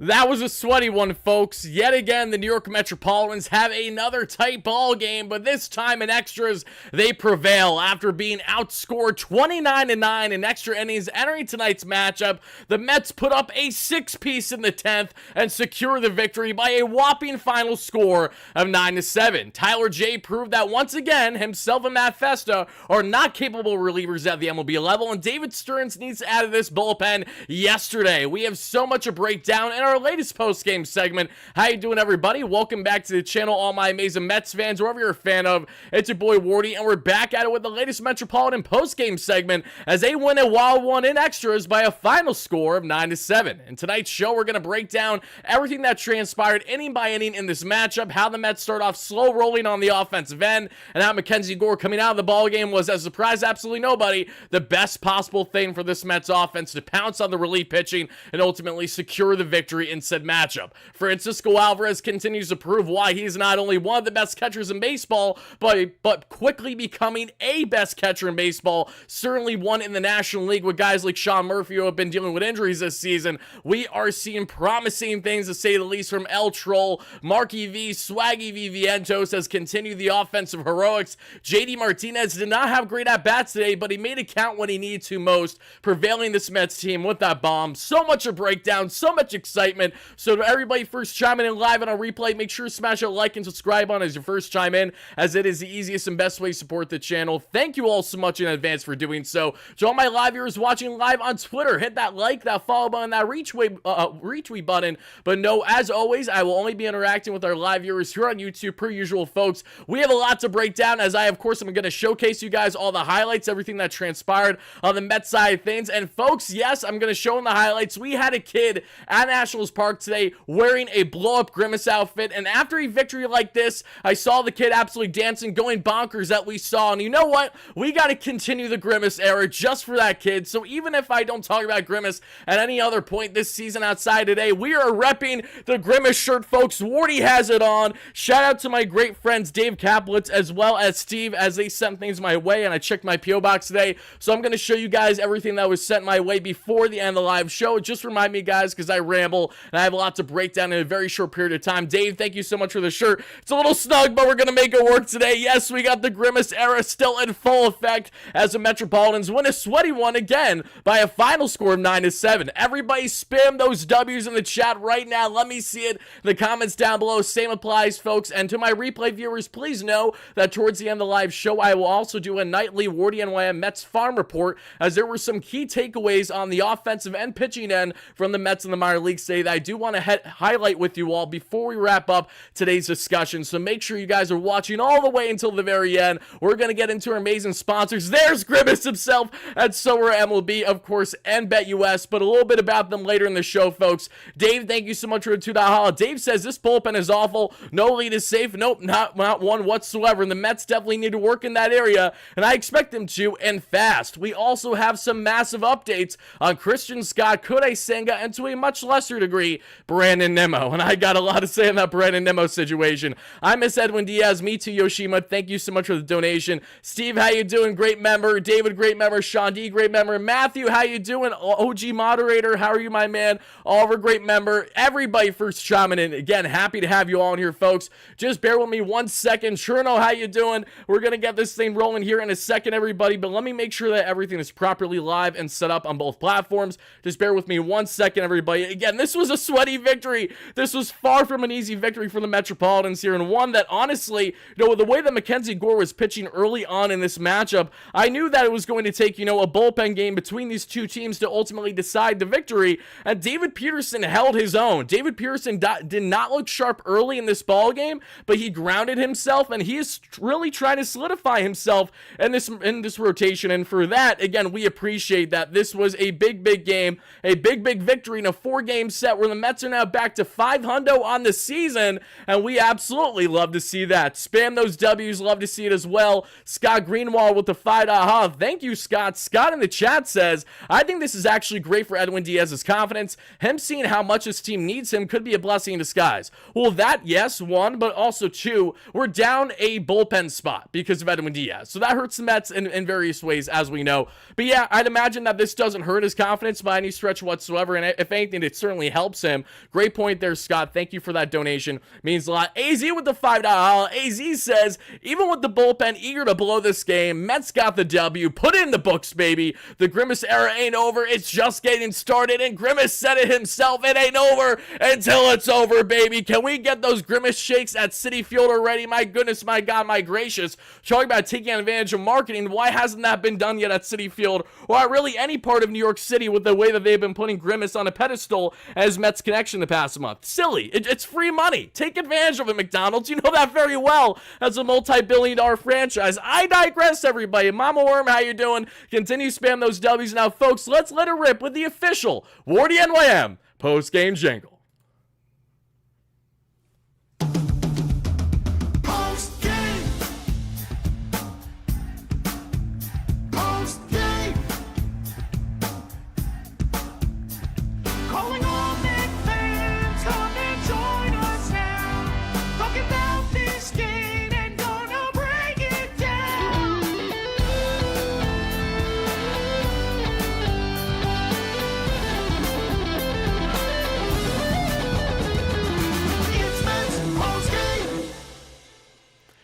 That was a sweaty one, folks. Yet again, the New York Metropolitans have another tight ball game, but this time in extras, they prevail after being outscored 29-9 in extra innings. Entering tonight's matchup, the Mets put up a six-piece in the 10th and secure the victory by a whopping final score of 9-7. Tyler J proved that once again, himself and Matt Festa are not capable relievers at the MLB level, and David Stearns needs to add to this bullpen yesterday. We have so much to break down in our latest post-game segment. How you doing, everybody? Welcome back to the channel, all my amazing Mets fans, wherever you're a fan of. It's your boy Wardy, and we're back at it with the latest Metropolitan post-game segment as they win a wild one in extras by a final score of 9-7. In tonight's show, we're going to break down everything that transpired inning by inning in this matchup, how the Mets start off slow rolling on the offensive end, and how Mackenzie Gore coming out of the ballgame was, as a surprise absolutely nobody, the best possible thing for this Mets offense to pounce on the relief pitching and ultimately secure the victory in said matchup. Francisco Alvarez continues to prove why he's not only one of the best catchers in baseball, but quickly becoming a best catcher in baseball, certainly one in the National League with guys like Sean Murphy who have been dealing with injuries this season. We are seeing promising things, to say the least, from El Troll. Marky V, Swaggy V Vientos has continued the offensive heroics. JD Martinez did not have great at-bats today, but he made it count when he needed to most, prevailing this Mets team with that bomb. So much a breakdown, so much excitement. So to everybody first chiming in live on our replay, make sure to smash a like and subscribe on as your first chime in, as it is the easiest and best way to support the channel. Thank you all so much in advance for doing so. To all my live viewers watching live on Twitter, hit that like, that follow button, that retweet button. But no, as always, I will only be interacting with our live viewers here on YouTube per usual, folks. We have a lot to break down, as I, of course, am going to showcase you guys all the highlights, everything that transpired on the Mets side of things. And folks, yes, I'm going to show in the highlights. We had a kid at Nationals Park today wearing a blow-up Grimace outfit, and after a victory like this, I saw the kid absolutely dancing, going bonkers that we saw. And you know what? We got to continue the Grimace era just for that kid. So even if I don't talk about Grimace at any other point this season outside today, we are repping the Grimace shirt, folks. Wardy has it on. Shout out to my great friends Dave Kaplitz as well as Steve, as they sent things my way, and I checked my P.O. box today. So I'm going to show you guys everything that was sent my way before the end of the live show. Just remind me, guys, because I ramble and I have a lot to break down in a very short period of time. Dave, thank you so much for the shirt. It's a little snug, but we're going to make it work today. Yes, we got the Grimace era still in full effect as the Metropolitans win a sweaty one again by a final score of 9-7. Everybody spam those W's in the chat right now. Let me see it in the comments down below. Same applies, folks. And to my replay viewers, please know that towards the end of the live show, I will also do a nightly WardyNYM Mets farm report, as there were some key takeaways on the offensive and pitching end from the Mets in the minor leagues today that I do want to highlight with you all before we wrap up today's discussion. So make sure you guys are watching all the way until the very end. We're going to get into our amazing sponsors. There's Grimace himself, and so are MLB, of course, and BetUS, but a little bit about them later in the show, folks. Dave, thank you so much for the $2 holla. Dave says this bullpen is awful. No lead is safe. Nope, not one whatsoever. And the Mets definitely need to work in that area, and I expect them to, and fast. We also have some massive updates on Christian Scott, Kodai Senga, and to a much lesser degree, Brandon Nimmo. And I got a lot to say on that Brandon Nimmo situation. I miss Edwin Diaz. Me too, Yoshima. Thank you so much for the donation. Steve, how you doing? Great member. David, great member. Sean D, great member. Matthew, how you doing? OG moderator, how are you, my man? Oliver, great member. Everybody first chiming in. Again, happy to have you all in here, folks. Just bear with me 1 second. Cherno, how you doing? We're going to get this thing rolling here in a second, everybody, but let me make sure that everything is properly live and set up on both platforms. Just bear with me 1 second, everybody. Again, this was a sweaty victory. This was far from an easy victory for the Metropolitans here, and one that, honestly, the way that Mackenzie Gore was pitching early on in this matchup, I knew that it was going to take, a bullpen game between these two teams to ultimately decide the victory, and David Peterson held his own. David Peterson did not look sharp early in this ball game, but he grounded himself, and he is really trying to solidify himself in this rotation, and for that, again, we appreciate that. This was a big game, a big victory in a 4-game set where the Mets are now back to 500 on the season, and we absolutely love to see that. Spam those W's, love to see it as well. Scott Greenwald with the $5. Thank you, Scott. Scott in the chat says, I think this is actually great for Edwin Diaz's confidence. Him seeing how much his team needs him could be a blessing in disguise. Well, that, yes, one, but also two, we're down a bullpen spot because of Edwin Diaz. So that hurts the Mets in various ways, as we know. But yeah, I'd imagine that this doesn't hurt his confidence by any stretch whatsoever, and if anything, it certainly helps him. Great point there, Scott. Thank you for that donation. Means a lot. AZ with the $5. AZ says, even with the bullpen eager to blow this game, Mets got the W. Put it in the books, baby. The Grimace era ain't over. It's just getting started. And Grimace said it himself. It ain't over until it's over, baby. Can we get those Grimace shakes at Citi Field already? My goodness, my God, my gracious. Talking about taking advantage of marketing. Why hasn't that been done yet at Citi Field or at really any part of New York City with the way that they've been putting Grimace on a pedestal as Mets Connection the past month? Silly. It's free money. Take advantage of it, McDonald's. You know that very well as a multi-billion-dollar franchise. I digress, everybody. Mama Worm, how you doing? Continue to spam those W's. Now, folks, let's let it rip with the official WardyNYM post-game jingle.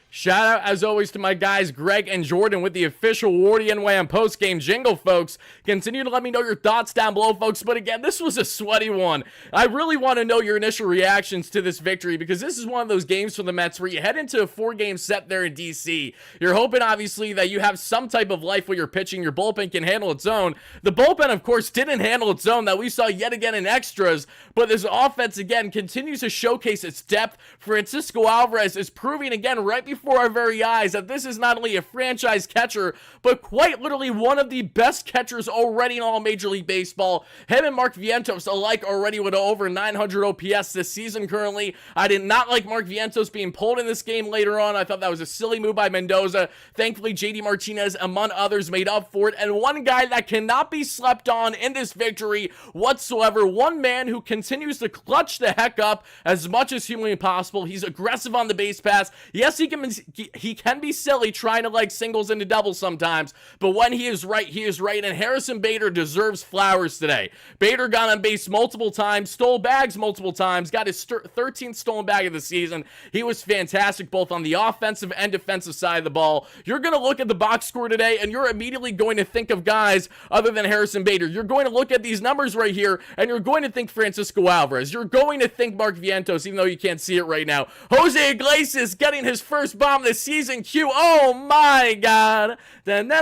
Shout out, as always, to my guys Greg and Jordan with the official WardyNYM post-game jingle, folks. Continue to let me know your thoughts down below, folks. But again, this was a sweaty one. I really want to know your initial reactions to this victory because this is one of those games for the Mets where you head into a 4-game set there in D.C. You're hoping, obviously, that you have some type of life where you're pitching. Your bullpen can handle its own. The bullpen, of course, didn't handle its own. That we saw yet again in extras. But this offense, again, continues to showcase its depth. Francisco Alvarez is proving, again, right before our very eyes that this is not only a franchise catcher, but quite literally one of the best catchers already in all Major League Baseball. Him and Mark Vientos alike already with over 900 OPS this season currently. I did not like Mark Vientos being pulled in this game later on. I thought that was a silly move by Mendoza. Thankfully, JD Martinez, among others, made up for it. And one guy that cannot be slept on in this victory whatsoever, one man who continues to clutch the heck up as much as humanly possible. He's aggressive on the base pass. Yes, he can be silly trying to like singles into doubles sometimes, but when he is right, he is right, and Harrison Bader deserves flowers today. Bader got on base multiple times, stole bags multiple times, got his 13th stolen bag of the season. He was fantastic both on the offensive and defensive side of the ball. You're going to look at the box score today, and you're immediately going to think of guys other than Harrison Bader. You're going to look at these numbers right here, and you're going to think Francisco Alvarez. You're going to think Mark Vientos, even though you can't see it right now. Jose Iglesias getting his first bomb this season. Q, oh my God. Because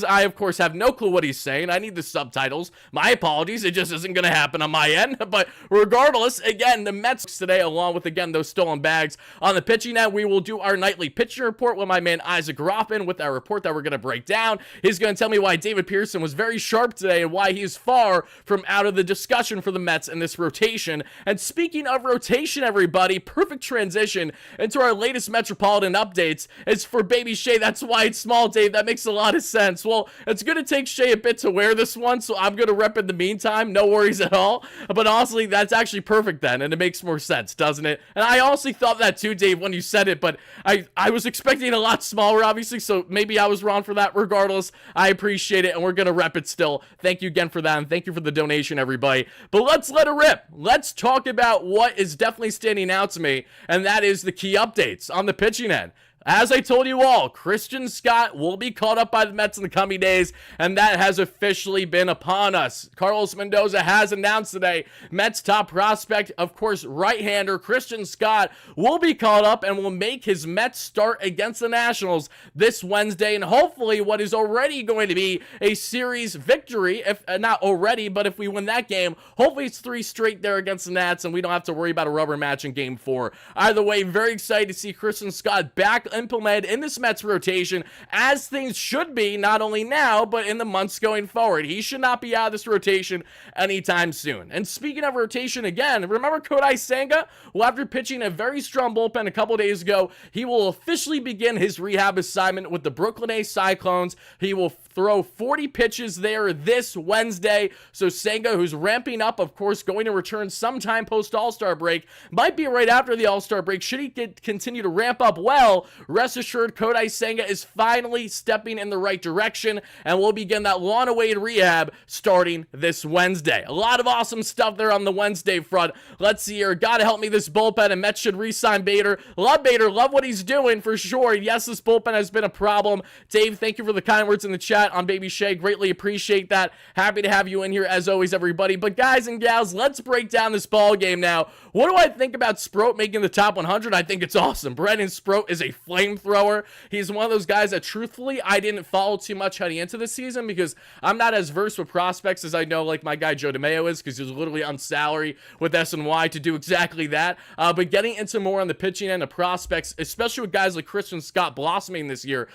I, of course, have no clue what he's saying. I need the subtitles. My apologies. It just isn't going to happen on my end. But regardless, again, the Mets today, along with, again, those stolen bags. On the pitching end, we will do our nightly pitching report with my man Isaac Roffin with our report that we're going to break down. He's going to tell me why David Pearson was very sharp today and why he's far from out of the discussion for the Mets in this rotation. And speaking of rotation, everybody, perfect transition into our latest Metropolitan updates. It's for Baby Shea. That's why it's small, Dave. That makes a lot of sense. Well, it's going to take Shea a bit to wear this one, so I'm going to rep in the meantime. No worries at all. But honestly, that's actually perfect then, and it makes more sense, doesn't it? And I honestly thought that too, Dave, when you said it, but I was expecting a lot smaller, obviously, so maybe I was wrong for that. Regardless, I appreciate it, and we're going to rep it still. Thank you again for that, and thank you for the donation, everybody. But let's let it rip. Let's talk about what is definitely standing out to me, and that is the key updates on the pitching end. As I told you all, Christian Scott will be called up by the Mets in the coming days, and that has officially been upon us. Carlos Mendoza has announced today Mets top prospect, of course, right-hander Christian Scott will be called up and will make his Mets start against the Nationals this Wednesday, and hopefully what is already going to be a series victory, if not already, but if we win that game, hopefully it's 3 straight there against the Nats, and we don't have to worry about a rubber match in Game 4. Either way, very excited to see Christian Scott back implemented in this Mets rotation as things should be, not only now, but in the months going forward. He should not be out of this rotation anytime soon. And speaking of rotation again, remember Kodai Senga? Well, after pitching a very strong bullpen a couple days ago, he will officially begin his rehab assignment with the Brooklyn A Cyclones. He will throw 40 pitches there this Wednesday. So Senga, who's ramping up, of course, going to return sometime post All-Star break, might be right after the All-Star break. Should he continue to ramp up well, Rest assured, Kodai Senga is finally stepping in the right direction, and we'll begin that long-awaited rehab starting this Wednesday. A lot of awesome stuff there on the Wednesday front. Let's see here. Gotta help me this bullpen, and Mets should re-sign Bader. Love what he's doing for sure. Yes, this bullpen has been a problem. Dave, thank you for the kind words in the chat on Baby Shea. Greatly appreciate that. Happy to have you in here as always, everybody. But guys and gals, let's break down this ball game now. What do I think about Sproat making the top 100? I think it's awesome. Brandon Sproat is a flamethrower. He's one of those guys that truthfully I didn't follow too much heading into the season because I'm not as versed with prospects as I know like my guy Joe DeMeo is, because he's literally on salary with SNY to do exactly that. But getting into more on the pitching end of prospects, especially with guys like Christian Scott blossoming this year,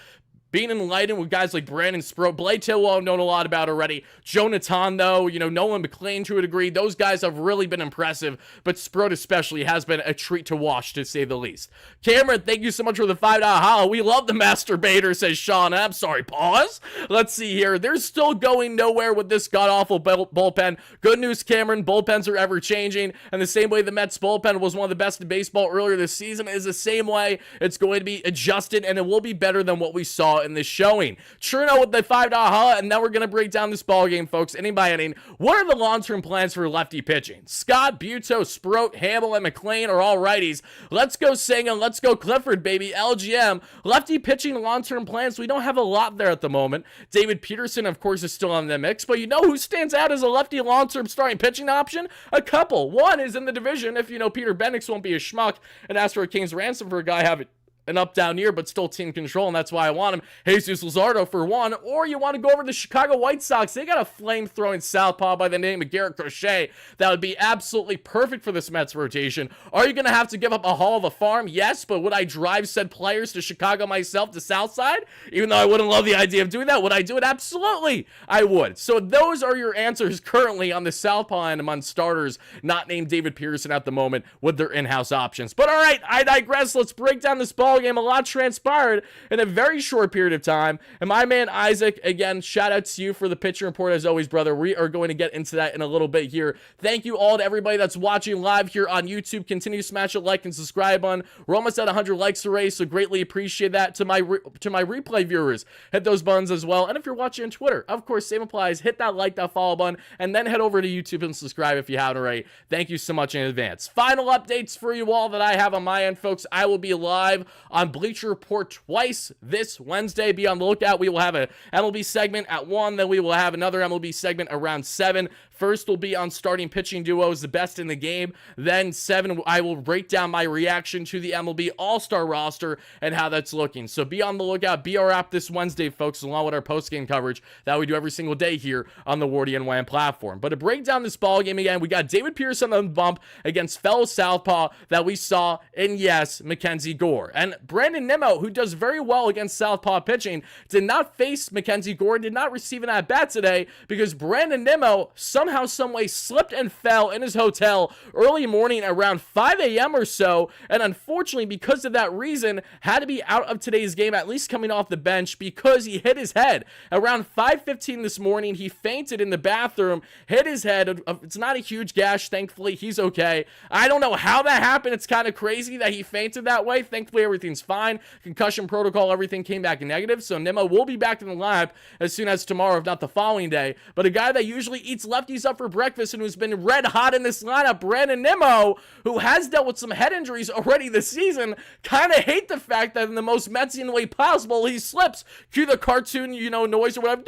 being enlightened with guys like Brandon Sproat, Blake Tillwell I've known a lot about already. Jonathan, though, Nolan McLean to a degree. Those guys have really been impressive, but Sproat especially has been a treat to watch, to say the least. Cameron, thank you so much for the $5 holla. We love the masturbator, says Sean. I'm sorry, pause. Let's see here. They're still going nowhere with this god-awful bullpen. Good news, Cameron. Bullpens are ever-changing, and the same way the Mets bullpen was one of the best in baseball earlier this season is the same way it's going to be adjusted, and it will be better than what we saw in this showing. Churno with the $5 holla, and now we're going to break down this ball game, folks. Inning by inning. What are the long-term plans for lefty pitching? Scott, Buto, Sproat, Hamill, and McLean are all righties. Let's go Senga, let's go Clifford, baby. LGM. Lefty pitching long-term plans, we don't have a lot there at the moment. David Peterson, of course, is still on the mix, but you know who stands out as a lefty long-term starting pitching option? A couple. One is in the division, if you know Peter Bendix won't be a schmuck and ask for a king's ransom for a guy having an up-down year, but still team control, and that's why I want him. Jesus Luzardo for one, or you want to go over to the Chicago White Sox. They got a flame-throwing southpaw by the name of Garrett Crochet that would be absolutely perfect for this Mets rotation. Are you going to have to give up a haul of a farm? Yes, but would I drive said players to Chicago myself, to Southside? Even though I wouldn't love the idea of doing that, would I do it? Absolutely, I would. So those are your answers currently on the southpaw and among starters not named David Pearson at the moment with their in-house options. But all right, I digress. Let's break down this ball game. A lot transpired in a very short period of time, and my man Isaac, again, shout out to you for the pitcher report as always, brother. We are going to get into that in a little bit here. Thank you all to everybody that's watching live here on YouTube. Continue to smash a like and subscribe button. We're almost at 100 likes already, so greatly appreciate that. To my replay viewers, hit those buttons as well, and if you're watching on Twitter, of course, same applies. Hit that like, that follow button, and then head over to YouTube and subscribe if you haven't already. Thank you so much in advance. Final updates for you all that I have on my end, folks. I will be live on Bleacher Report twice this Wednesday. Be on the lookout. We will have a MLB segment at 1, then we will have another MLB segment around 7. First will be on starting pitching duos, the best in the game. Then 7, I will break down my reaction to the MLB All-Star roster and how that's looking. So be on the lookout. Be our app this Wednesday, folks, along with our post-game coverage that we do every single day here on the WardyNYM platform. But to break down this ball game again, we got David Pearson on the bump against fellow southpaw that we saw in, yes, Mackenzie Gore. And Brandon Nimmo, who does very well against southpaw pitching, did not face Mackenzie Gore, did not receive an at-bat today because Brandon Nimmo somehow, some way slipped and fell in his hotel early morning around 5 a.m. or so, and unfortunately, because of that reason, had to be out of today's game, at least coming off the bench, because he hit his head. Around 5:15 this morning, he fainted in the bathroom, hit his head. It's not a huge gash, thankfully, he's okay. I don't know how that happened. It's kind of crazy that he fainted that way. Thankfully, everything's fine. Concussion protocol, everything came back negative, so Nimmo will be back in the lab as soon as tomorrow, if not the following day. But a guy that usually eats lefties up for breakfast and who's been red hot in this lineup, Brandon Nimmo, who has dealt with some head injuries already this season, kind of hate the fact that in the most Metsian way possible, he slips. Cue the cartoon, noise or whatever,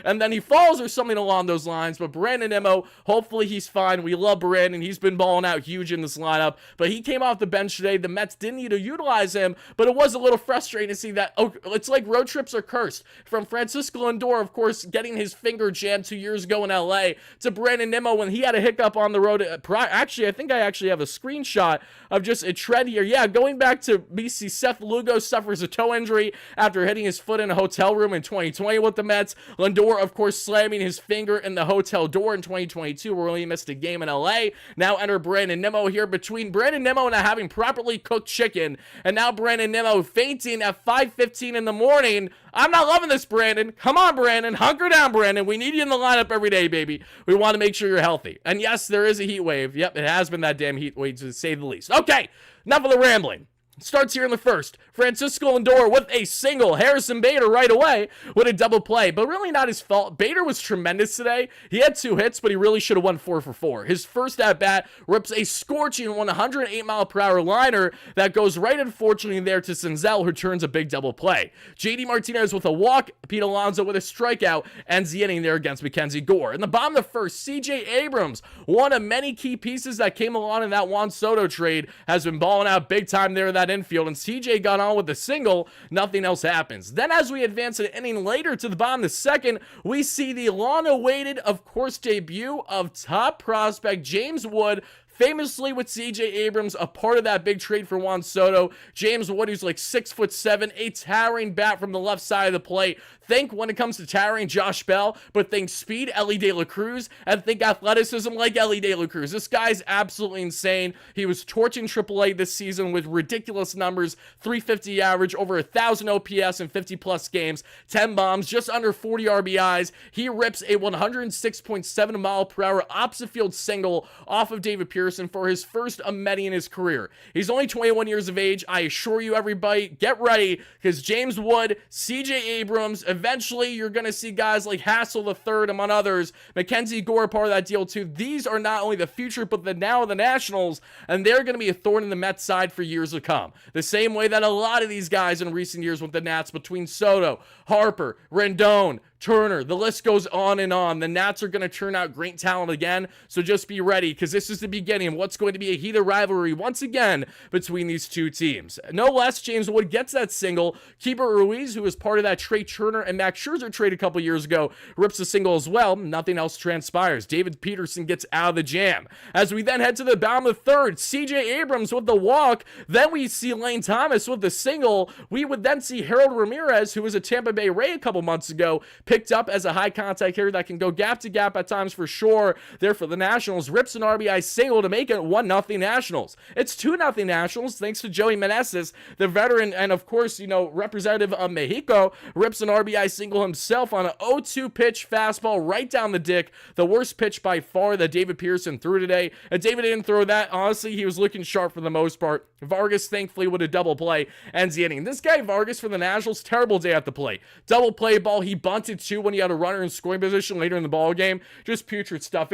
and then he falls or something along those lines. But Brandon Nimmo, hopefully he's fine. We love Brandon. He's been balling out huge in this lineup, but he came off the bench today. The Mets didn't need to utilize him, but it was a little frustrating to see that. Oh, it's like road trips are cursed. From Francisco Lindor, of course, getting his finger jammed 2 years ago in LA, to Brandon Nimmo when he had a hiccup on the road. Actually, I think I actually have a screenshot of just a trend here. Yeah, going back to BC, Seth Lugo suffers a toe injury after hitting his foot in a hotel room in 2020 with the Mets. Lindor, of course, slamming his finger in the hotel door in 2022, where he missed a game in LA. Now enter Brandon Nimmo here. Between Brandon Nimmo and having properly cooked chicken, and now Brandon Nimmo fainting at 5:15 in the morning. I'm not loving this, Brandon. Come on, Brandon. Hunker down, Brandon. We need you in the lineup every day, baby. We want to make sure you're healthy. And yes, there is a heat wave. Yep, it has been that damn heat wave, to say the least. Okay, enough of the rambling. Starts here in the first. Francisco Lindor with a single. Harrison Bader right away with a double play, but really not his fault. Bader was tremendous today. He had 2 hits, but he really should have won 4 for 4. His first at bat rips a scorching 108-mile-per-hour liner that goes right, unfortunately, there to Senzel, who turns a big double play. JD Martinez with a walk. Pete Alonso with a strikeout, ends the inning there against Mackenzie Gore. In the bottom of the first, CJ Abrams, one of many key pieces that came along in that Juan Soto trade, has been balling out big time there in that infield, and CJ got on with a single. Nothing else happens. Then as we advance an inning later to the bottom of the second, we see the long-awaited, of course, debut of top prospect James Wood, famously with CJ Abrams, a part of that big trade for Juan Soto. James Wood, who's like 6'7", a towering bat from the left side of the plate. Think when it comes to towering, Josh Bell, but think speed, Ellie De La Cruz, and think athleticism like Ellie De La Cruz. This guy's absolutely insane. He was torching AAA this season with ridiculous numbers, 350 average, over 1,000 OPS in 50-plus games, 10 bombs, just under 40 RBIs. He rips a 106.7 mile-per-hour opposite field single off of David Pearson for his first Mets in his career. He's only 21 years of age. I assure you, everybody, get ready, because James Wood, CJ Abrams, eventually you're going to see guys like Hassel III, among others, Mackenzie Gore, part of that deal too. These are not only the future, but the now of the Nationals, and they're going to be a thorn in the Mets side for years to come. The same way that a lot of these guys in recent years with the Nats, between Soto, Harper, Rendon, Turner, the list goes on and on. The Nats are going to turn out great talent again, so just be ready, because this is the beginning of what's going to be a heated rivalry once again between these two teams. No less, James Wood gets that single. Keeper Ruiz, who was part of that Trey Turner and Max Scherzer trade a couple years ago, rips a single as well. Nothing else transpires. David Peterson gets out of the jam. As we then head to the bottom of the third, CJ Abrams with the walk. Then we see Lane Thomas with the single. We would then see Harold Ramirez, who was a Tampa Bay Ray a couple months ago, picked up as a high contact hitter that can go gap to gap at times for sure. There for the Nationals, rips an RBI single to make it 1-0 Nationals. It's 2-0 Nationals thanks to Joey Meneses, the veteran, and of course, representative of Mexico, rips an RBI single himself on an 0-2 pitch fastball right down the dick. The worst pitch by far that David Pearson threw today. And David didn't throw that. Honestly, he was looking sharp for the most part. Vargas, thankfully, with a double play, ends the inning. This guy, Vargas, for the Nationals, terrible day at the plate. Double play ball. He bunted two when he had a runner in scoring position later in the ball game. Just putrid stuff.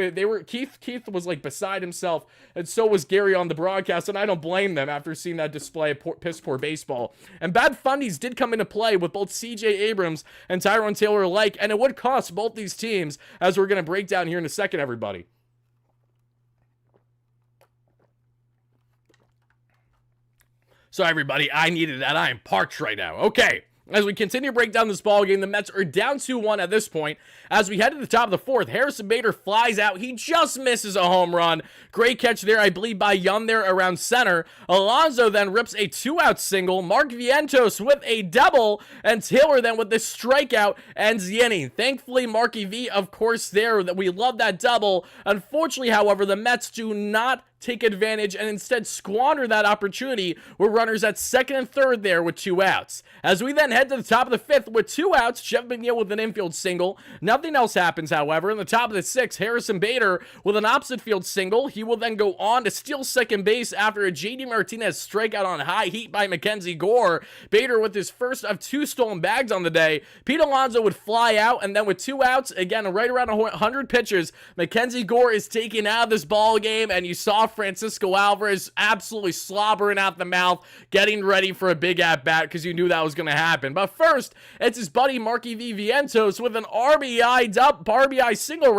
Keith was like beside himself, and so was Gary on the broadcast, and I don't blame them after seeing that display of piss poor baseball. And bad fundies did come into play with both CJ Abrams and Tyrone Taylor alike, and it would cost both these teams, as we're going to break down here in a second, everybody. So everybody, I needed that. I am parched right now. Okay. As we continue to break down this ball game, the Mets are down 2-1 at this point. As we head to the top of the fourth, Harrison Bader flies out. He just misses a home run. Great catch there, I believe, by Young there around center. Alonso then rips a 2-out single. Mark Vientos with a double. And Taylor then with the strikeout ends the inning. Thankfully, Marky V, of course, there. That we love that double. Unfortunately, however, the Mets do not take advantage and instead squander that opportunity with runners at second and third there with 2 outs. As we then head to the top of the fifth with 2 outs, Jeff McNeil with an infield single. Nothing else happens, however. In the top of the sixth, Harrison Bader with an opposite field single. He will then go on to steal second base after a JD Martinez strikeout on high heat by Mackenzie Gore. Bader with his first of 2 stolen bags on the day. Pete Alonso would fly out, and then with 2 outs, again, right around 100 pitches, Mackenzie Gore is taken out of this ball game, and you saw Francisco Alvarez absolutely slobbering out the mouth, getting ready for a big at-bat because you knew that was going to happen. But first, it's his buddy Marky V. Vientos with an RBI single,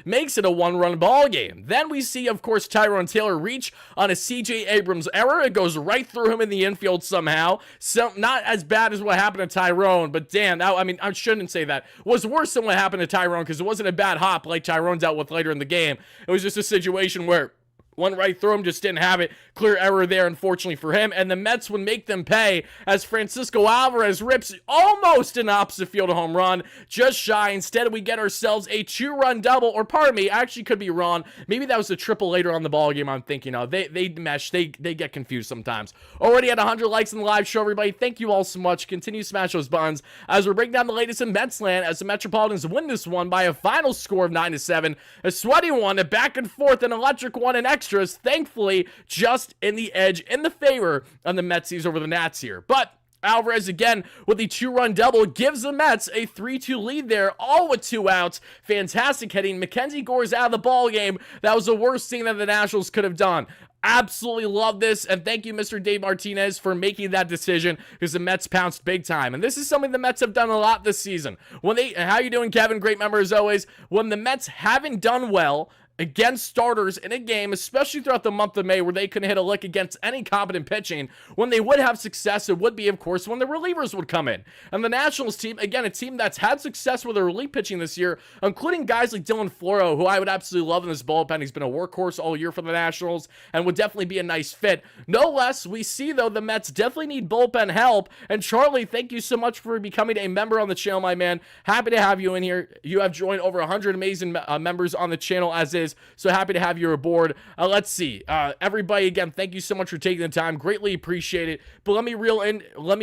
makes it a 1-run ball game. Then we see, of course, Tyrone Taylor reach on a CJ Abrams error. It goes right through him in the infield somehow. So not as bad as what happened to Tyrone, but damn, I shouldn't say that. It was worse than what happened to Tyrone because it wasn't a bad hop like Tyrone dealt with later in the game. It was just a situation where one right through him, just didn't have it. Clear error there, unfortunately for him. And the Mets would make them pay as Francisco Alvarez rips almost an opposite field home run. Just shy. Instead, we get ourselves a 2-run double. Or pardon me, I actually could be wrong. Maybe that was a triple later on the ball game I'm thinking of. They mesh. They get confused sometimes. Already at 100 likes in the live show, everybody. Thank you all so much. Continue to smash those buttons as we're breaking down the latest in Mets land as the Metropolitans win this one by a final score of 9-7. A sweaty one, a back and forth, an electric one, an extra extras. Thankfully, just in the edge, in the favor of the Metsies over the Nats here. But Alvarez again with the 2-run double gives the Mets a 3-2 lead there, all with 2 outs. Fantastic hitting. Mackenzie Gore's out of the ball game. That was the worst thing that the Nationals could have done. Absolutely love this, and thank you, Mr. Dave Martinez, for making that decision, because the Mets pounced big time. And this is something the Mets have done a lot this season. How you doing, Kevin? Great member as always. When the Mets haven't done well against starters in a game, especially throughout the month of May, where they couldn't hit a lick against any competent pitching, when they would have success, it would be, of course, when the relievers would come in. And the Nationals team, again, a team that's had success with their relief pitching this year, including guys like Dylan Floro, who I would absolutely love in this bullpen. He's been a workhorse all year for the Nationals and would definitely be a nice fit. No less, we see, though, the Mets definitely need bullpen help. And Charlie, thank you so much for becoming a member on the channel, my man. Happy to have you in here. You have joined over 100 amazing members on the channel as is. So happy to have you aboard. Let's see. Everybody, again, thank you so much for taking the time. Greatly appreciate it. But let me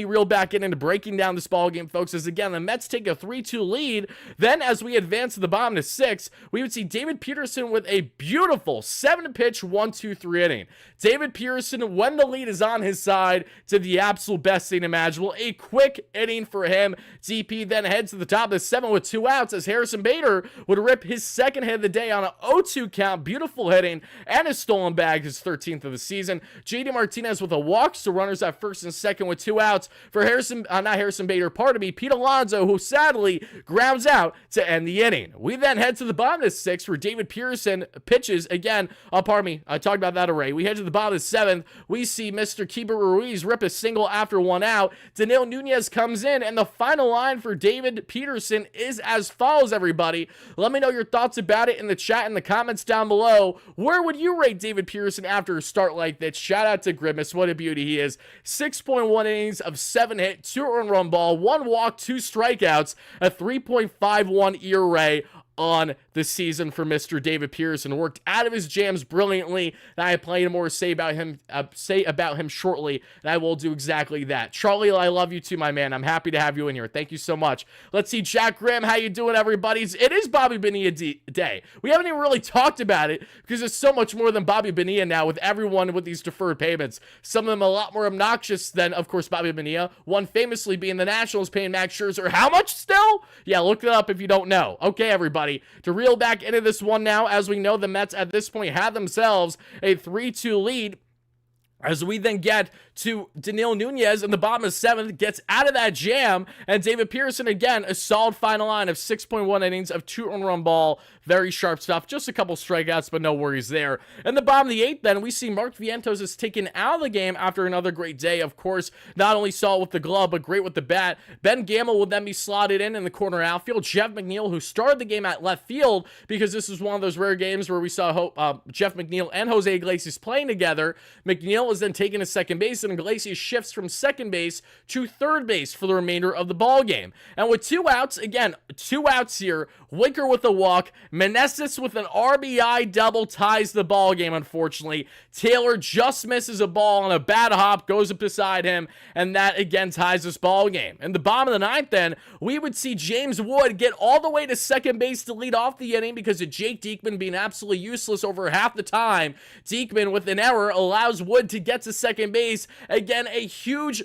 reel back into breaking down this ball game, folks. As again, the Mets take a 3-2 lead. Then, as we advance to the bottom to 6, we would see David Peterson with a beautiful 7-pitch 1-2-3 inning. David Peterson, when the lead is on his side, did the absolute best thing imaginable. A quick inning for him. DP then heads to the top of the 7 with 2 outs as Harrison Bader would rip his second hit of the day on an 0-2 count. Beautiful hitting and a stolen bag, his 13th of the season. JD Martinez with a walk, so runners at first and second with 2 outs for Pete Alonso, who sadly grounds out to end the inning. We then head to the bottom of the 6th where David Peterson pitches again. I talked about that already. We head to the bottom of the 7th. We see Mr. Keeper Ruiz rip a single after 1 out. Danilo Nunez comes in, and the final line for David Peterson is as follows, everybody. Let me know your thoughts about it in the chat, in the comments down below. Where would you rate David Peterson after a start like this? Shout out to Grimace. What a beauty he is. 6.1 innings of 7 hit, 2 earned run ball, 1 walk, 2 strikeouts, a 3.51 ERA on the season for Mr. David Peterson. Worked out of his jams brilliantly, and I have plenty more to say about him shortly, and I will do exactly that. Charlie, I love you too, my man. I'm happy to have you in here. Thank you so much. Let's see, Jack Graham, how you doing, everybody? It is Bobby Bonilla Day. We haven't even really talked about it because it's so much more than Bobby Bonilla now, with everyone with these deferred payments. Some of them a lot more obnoxious than, of course, Bobby Bonilla. One famously being the Nationals paying Max Scherzer how much still? Yeah, look it up if you don't know. Okay, everybody. To reel back into this one now, as we know, the Mets at this point have themselves a 3-2 lead. As we then get to Danilo Nunez in the bottom of 7th, gets out of that jam, and David Peterson, again, a solid final line of 6.1 innings of 2 earned run ball. Very sharp stuff. Just a couple strikeouts, but no worries there. In the bottom of the 8th, then, we see Mark Vientos is taken out of the game after another great day. Of course, not only solid with the glove, but great with the bat. Ben Gamel will then be slotted in the corner outfield. Jeff McNeil, who started the game at left field, because this is one of those rare games where we saw Jeff McNeil and Jose Iglesias playing together. McNeil is then taken to second base, and Iglesias shifts from second base to third base for the remainder of the ball game. And with 2 outs, again, 2 outs here, Winker with a walk, Meneses with an RBI double ties the ball game, unfortunately. Taylor just misses a ball on a bad hop, goes up beside him, and that again ties this ball game. In the bottom of the 9th, then, we would see James Wood get all the way to second base to lead off the inning because of Jake Diekman being absolutely useless over half the time. Diekman, with an error, allows Wood to get to second base. Again, a huge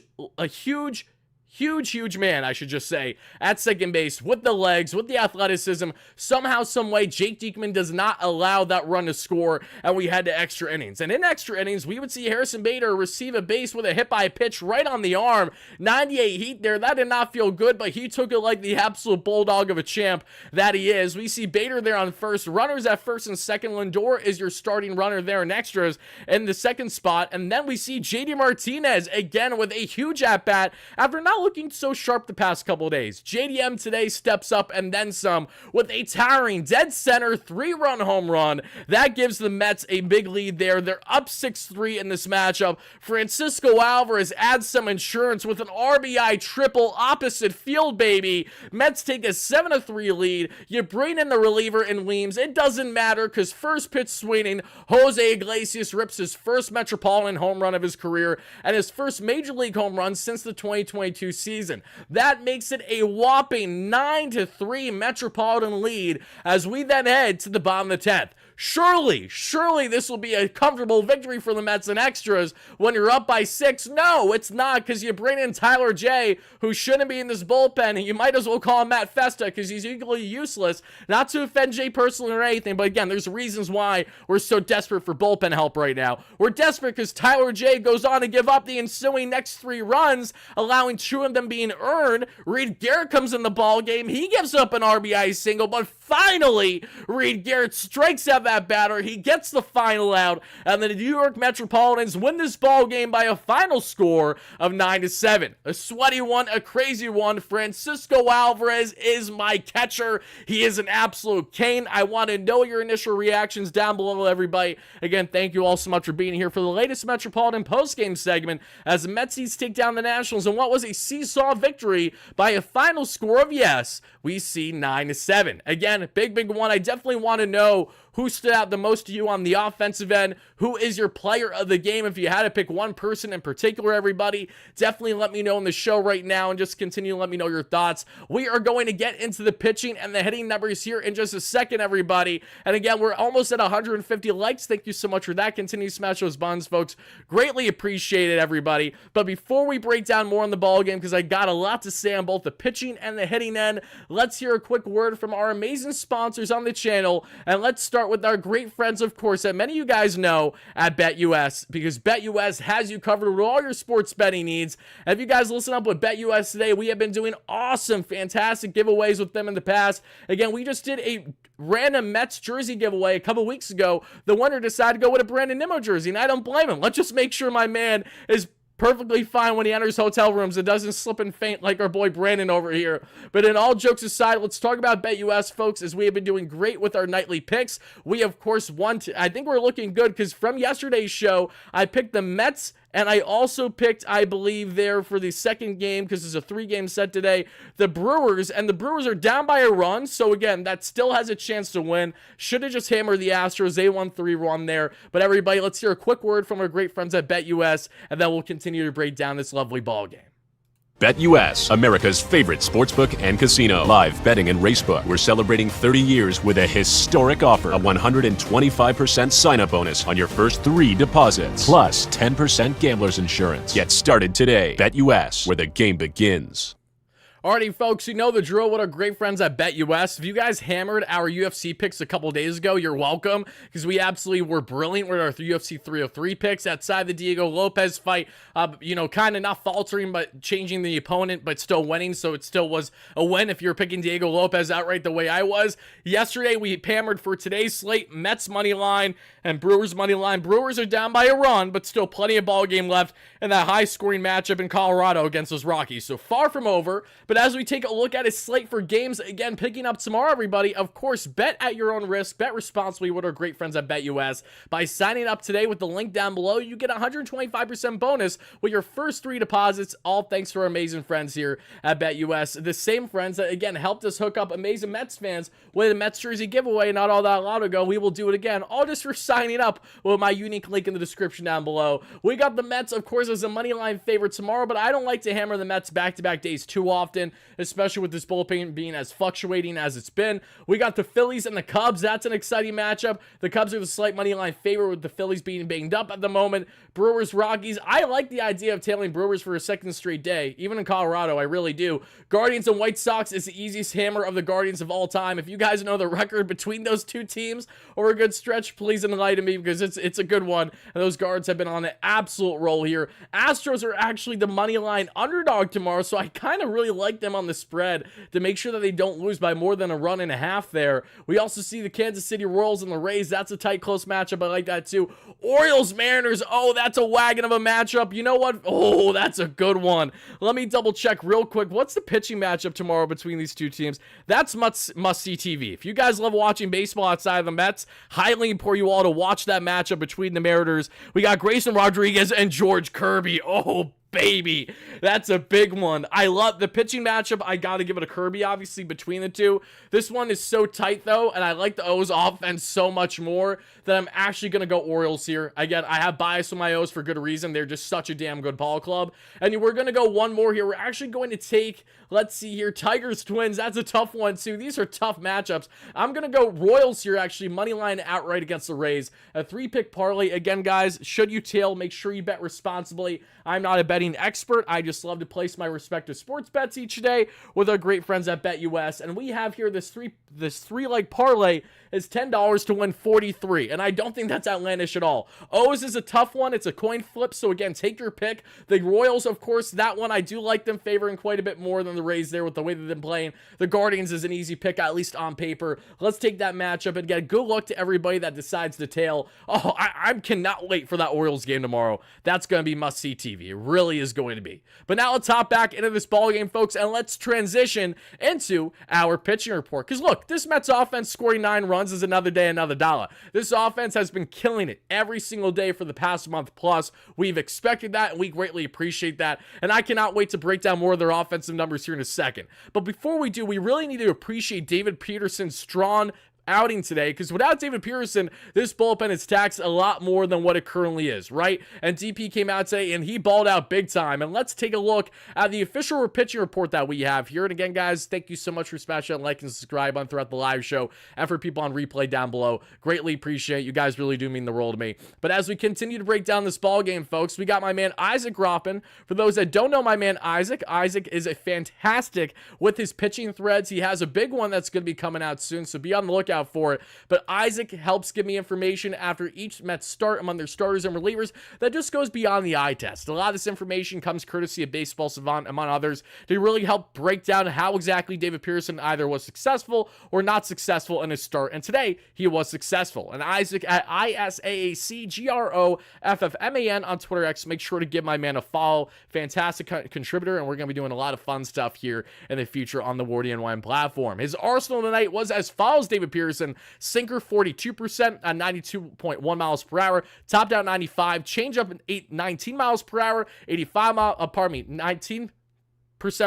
man, I should just say, at second base with the legs, with the athleticism. Somehow, someway, Jake Diekman does not allow that run to score, and we head to extra innings. And in extra innings, we would see Harrison Bader receive a base with a hit by pitch right on the arm. 98 heat there. That did not feel good, but he took it like the absolute bulldog of a champ that he is. We see Bader there on first. Runners at first and second. Lindor is your starting runner there in extras in the second spot. And then we see JD Martinez again with a huge at-bat after not looking so sharp the past couple of days. JDM today steps up and then some with a towering dead center 3-run home run. That gives the Mets a big lead there. They're up 6-3 in this matchup. Francisco Alvarez adds some insurance with an RBI triple opposite field, baby. Mets take a 7-3 lead. You bring in the reliever in Weems. It doesn't matter because first pitch swinging, Jose Iglesias rips his first Metropolitan home run of his career and his first Major League home run since the 2022 season. That makes it a whopping 9-3 Metropolitan lead as we then head to the bottom of the 10th. Surely this will be a comfortable victory for the Mets in extras when you're up by 6. No, it's not, because you bring in Tyler J, who shouldn't be in this bullpen, and you might as well call him Matt Festa because he's equally useless. Not to offend Jay personally or anything, but again, there's reasons why we're so desperate for bullpen help right now. We're desperate because Tyler J goes on to give up the ensuing next 3 runs, allowing 2 of them being earned. Reed Garrett comes in the ball game. He gives up an RBI single, but finally, Reed Garrett strikes out that batter. He gets the final out, and the New York Metropolitans win this ball game by a final score of 9-7. A sweaty one, a crazy one. Francisco Alvarez is my catcher. He is an absolute cane. I want to know your initial reactions down below, everybody. Again, thank you all so much for being here for the latest Metropolitan postgame segment as the Metsies take down the Nationals in what was a seesaw victory by a final score of, yes, we see 9-7. Again, big one. I definitely want to know who stood out the most to you on the offensive end. Who is your player of the game? If you had to pick one person in particular, everybody, definitely let me know in the show right now and just continue to let me know your thoughts. We are going to get into the pitching and the hitting numbers here in just a second, everybody. And again, we're almost at 150 likes. Thank you so much for that. Continue to smash those buttons, folks. Greatly appreciate it, everybody. But before we break down more on the ball game, because I got a lot to say on both the pitching and the hitting end, let's hear a quick word from our amazing sponsors on the channel. And let's start with our great friends, of course, that many of you guys know at BetUS, because BetUS has you covered with all your sports betting needs. And if you guys listen up with BetUS today, we have been doing awesome, fantastic giveaways with them in the past. Again, we just did a random Mets jersey giveaway a couple weeks ago. The winner decided to go with a Brandon Nimmo jersey, and I don't blame him. Let's just make sure my man is perfectly fine when he enters hotel rooms and doesn't slip and faint like our boy Brandon over here. But in all jokes aside, let's talk about BetUS, folks, as we have been doing great with our nightly picks. We, of course, I think we're looking good because from yesterday's show, I picked the Mets, and I also picked, I believe, there for the second game, because it's a 3-game set today, the Brewers, and the Brewers are down by a run, so again, that still has a chance to win. Should have just hammered the Astros. They won 3-1 there. But everybody, let's hear a quick word from our great friends at BetUS, and then we'll continue to break down this lovely ball game. BetUS, America's favorite sportsbook and casino. Live betting and racebook. We're celebrating 30 years with a historic offer. A 125% sign-up bonus on your first 3 deposits. Plus 10% gambler's insurance. Get started today. BetUS, where the game begins. Alrighty, folks, you know the drill with our great friends at BetUS. If you guys hammered our UFC picks a couple days ago, you're welcome, because we absolutely were brilliant with our UFC 303 picks outside the Diego Lopez fight. Kind of not faltering, but changing the opponent, but still winning, so it still was a win if you're picking Diego Lopez outright the way I was. Yesterday, we hammered for today's slate, Mets money line and Brewers money line. Brewers are down by a run, but still plenty of ball game left in that high-scoring matchup in Colorado against those Rockies, so far from over. But as we take a look at his slate for games, again, picking up tomorrow, everybody, of course, bet at your own risk, bet responsibly with our great friends at BetUS. By signing up today with the link down below, you get a 125% bonus with your first 3 deposits, all thanks to our amazing friends here at BetUS. The same friends that, again, helped us hook up amazing Mets fans with a Mets jersey giveaway not all that long ago. We will do it again, all just for signing up with my unique link in the description down below. We got the Mets, of course, as a money line favorite tomorrow, but I don't like to hammer the Mets back-to-back days too often, especially with this bullpen being as fluctuating as it's been. We got the Phillies and the Cubs. That's an exciting matchup. The Cubs are the slight money line favorite, with the Phillies being banged up at the moment. Brewers, Rockies. I like the idea of tailing Brewers for a second straight day, even in Colorado. I really do. Guardians and White Sox is the easiest hammer of the Guardians of all time. If you guys know the record between those two teams over a good stretch, please enlighten me, because it's a good one. And those Guards have been on an absolute roll here. Astros are actually the money line underdog tomorrow, so I kind of really like them on the spread to make sure that they don't lose by more than a run and a half there. We also see the Kansas City Royals and the Rays. That's a tight, close matchup. I like that too. Orioles, Mariners. Oh, that's a wagon of a matchup. You know what? Oh, that's a good one. Let me double check real quick. What's the pitching matchup tomorrow between these two teams? That's must-see TV. If you guys love watching baseball outside of the Mets, highly implore you all to watch that matchup between the Mariners. We got Grayson Rodriguez and George Kirby. Oh, baby. That's a big one. I love the pitching matchup. I got to give it a Kirby, obviously, between the two. This one is so tight, though, and I like the O's offense so much more that I'm actually going to go Orioles here. Again, I have bias with my O's for good reason. They're just such a damn good ball club. And we're going to go one more here. We're actually going to take, let's see here, Tigers Twins. That's a tough one, too. These are tough matchups. I'm going to go Royals here, actually. Money line outright against the Rays. A 3-pick parlay. Again, guys, should you tail, make sure you bet responsibly. I'm not a betting expert. I just love to place my respective sports bets each day with our great friends at BetUS. And we have here this three-leg parlay is $10 to win 43. And I don't think that's outlandish at all. O's is a tough one. It's a coin flip. So again, take your pick. The Royals, of course, that one I do like them favoring quite a bit more than the Rays there with the way they've been playing. The Guardians is an easy pick, at least on paper. Let's take that matchup and get a good look to everybody that decides to tail. Oh, I cannot wait for that Orioles game tomorrow. That's going to be must-see TV. It really is going to be. But now let's hop back into this ball game, folks, and let's transition into our pitching report. Because look, this Mets offense scoring 9 runs is another day, another dollar. This offense has been killing it every single day for the past month plus. We've expected that, and we greatly appreciate that. And I cannot wait to break down more of their offensive numbers here in a second. But before we do, we really need to appreciate David Peterson's strong outing today, because without David Peterson, this bullpen is taxed a lot more than what it currently is, right? And DP came out today and he balled out big time. And let's take a look at the official pitching report that we have here. And again, guys, thank you so much for smashing that like and subscribe on throughout the live show, and for people on replay down below. Greatly appreciate it. You guys really do mean the world to me. But as we continue to break down this ball game, folks, we got my man Isaac Roppin. For those that don't know my man Isaac is a fantastic with his pitching threads. He has a big one that's going to be coming out soon, so be on the lookout for it. But Isaac helps give me information after each Mets start among their starters and relievers that just goes beyond the eye test. A lot of this information comes courtesy of Baseball Savant, among others, to really help break down how exactly David Peterson either was successful or not successful in his start. And today, he was successful. And Isaac at ISAACGROFFMAN on Twitter X. Make sure to give my man a follow. Fantastic contributor, and we're going to be doing a lot of fun stuff here in the future on the WardyNYM platform. His arsenal tonight was as follows, David Peterson. Sinker 42% at 92.1 miles per hour, topped out 95, changeup at 19 miles per hour, 19%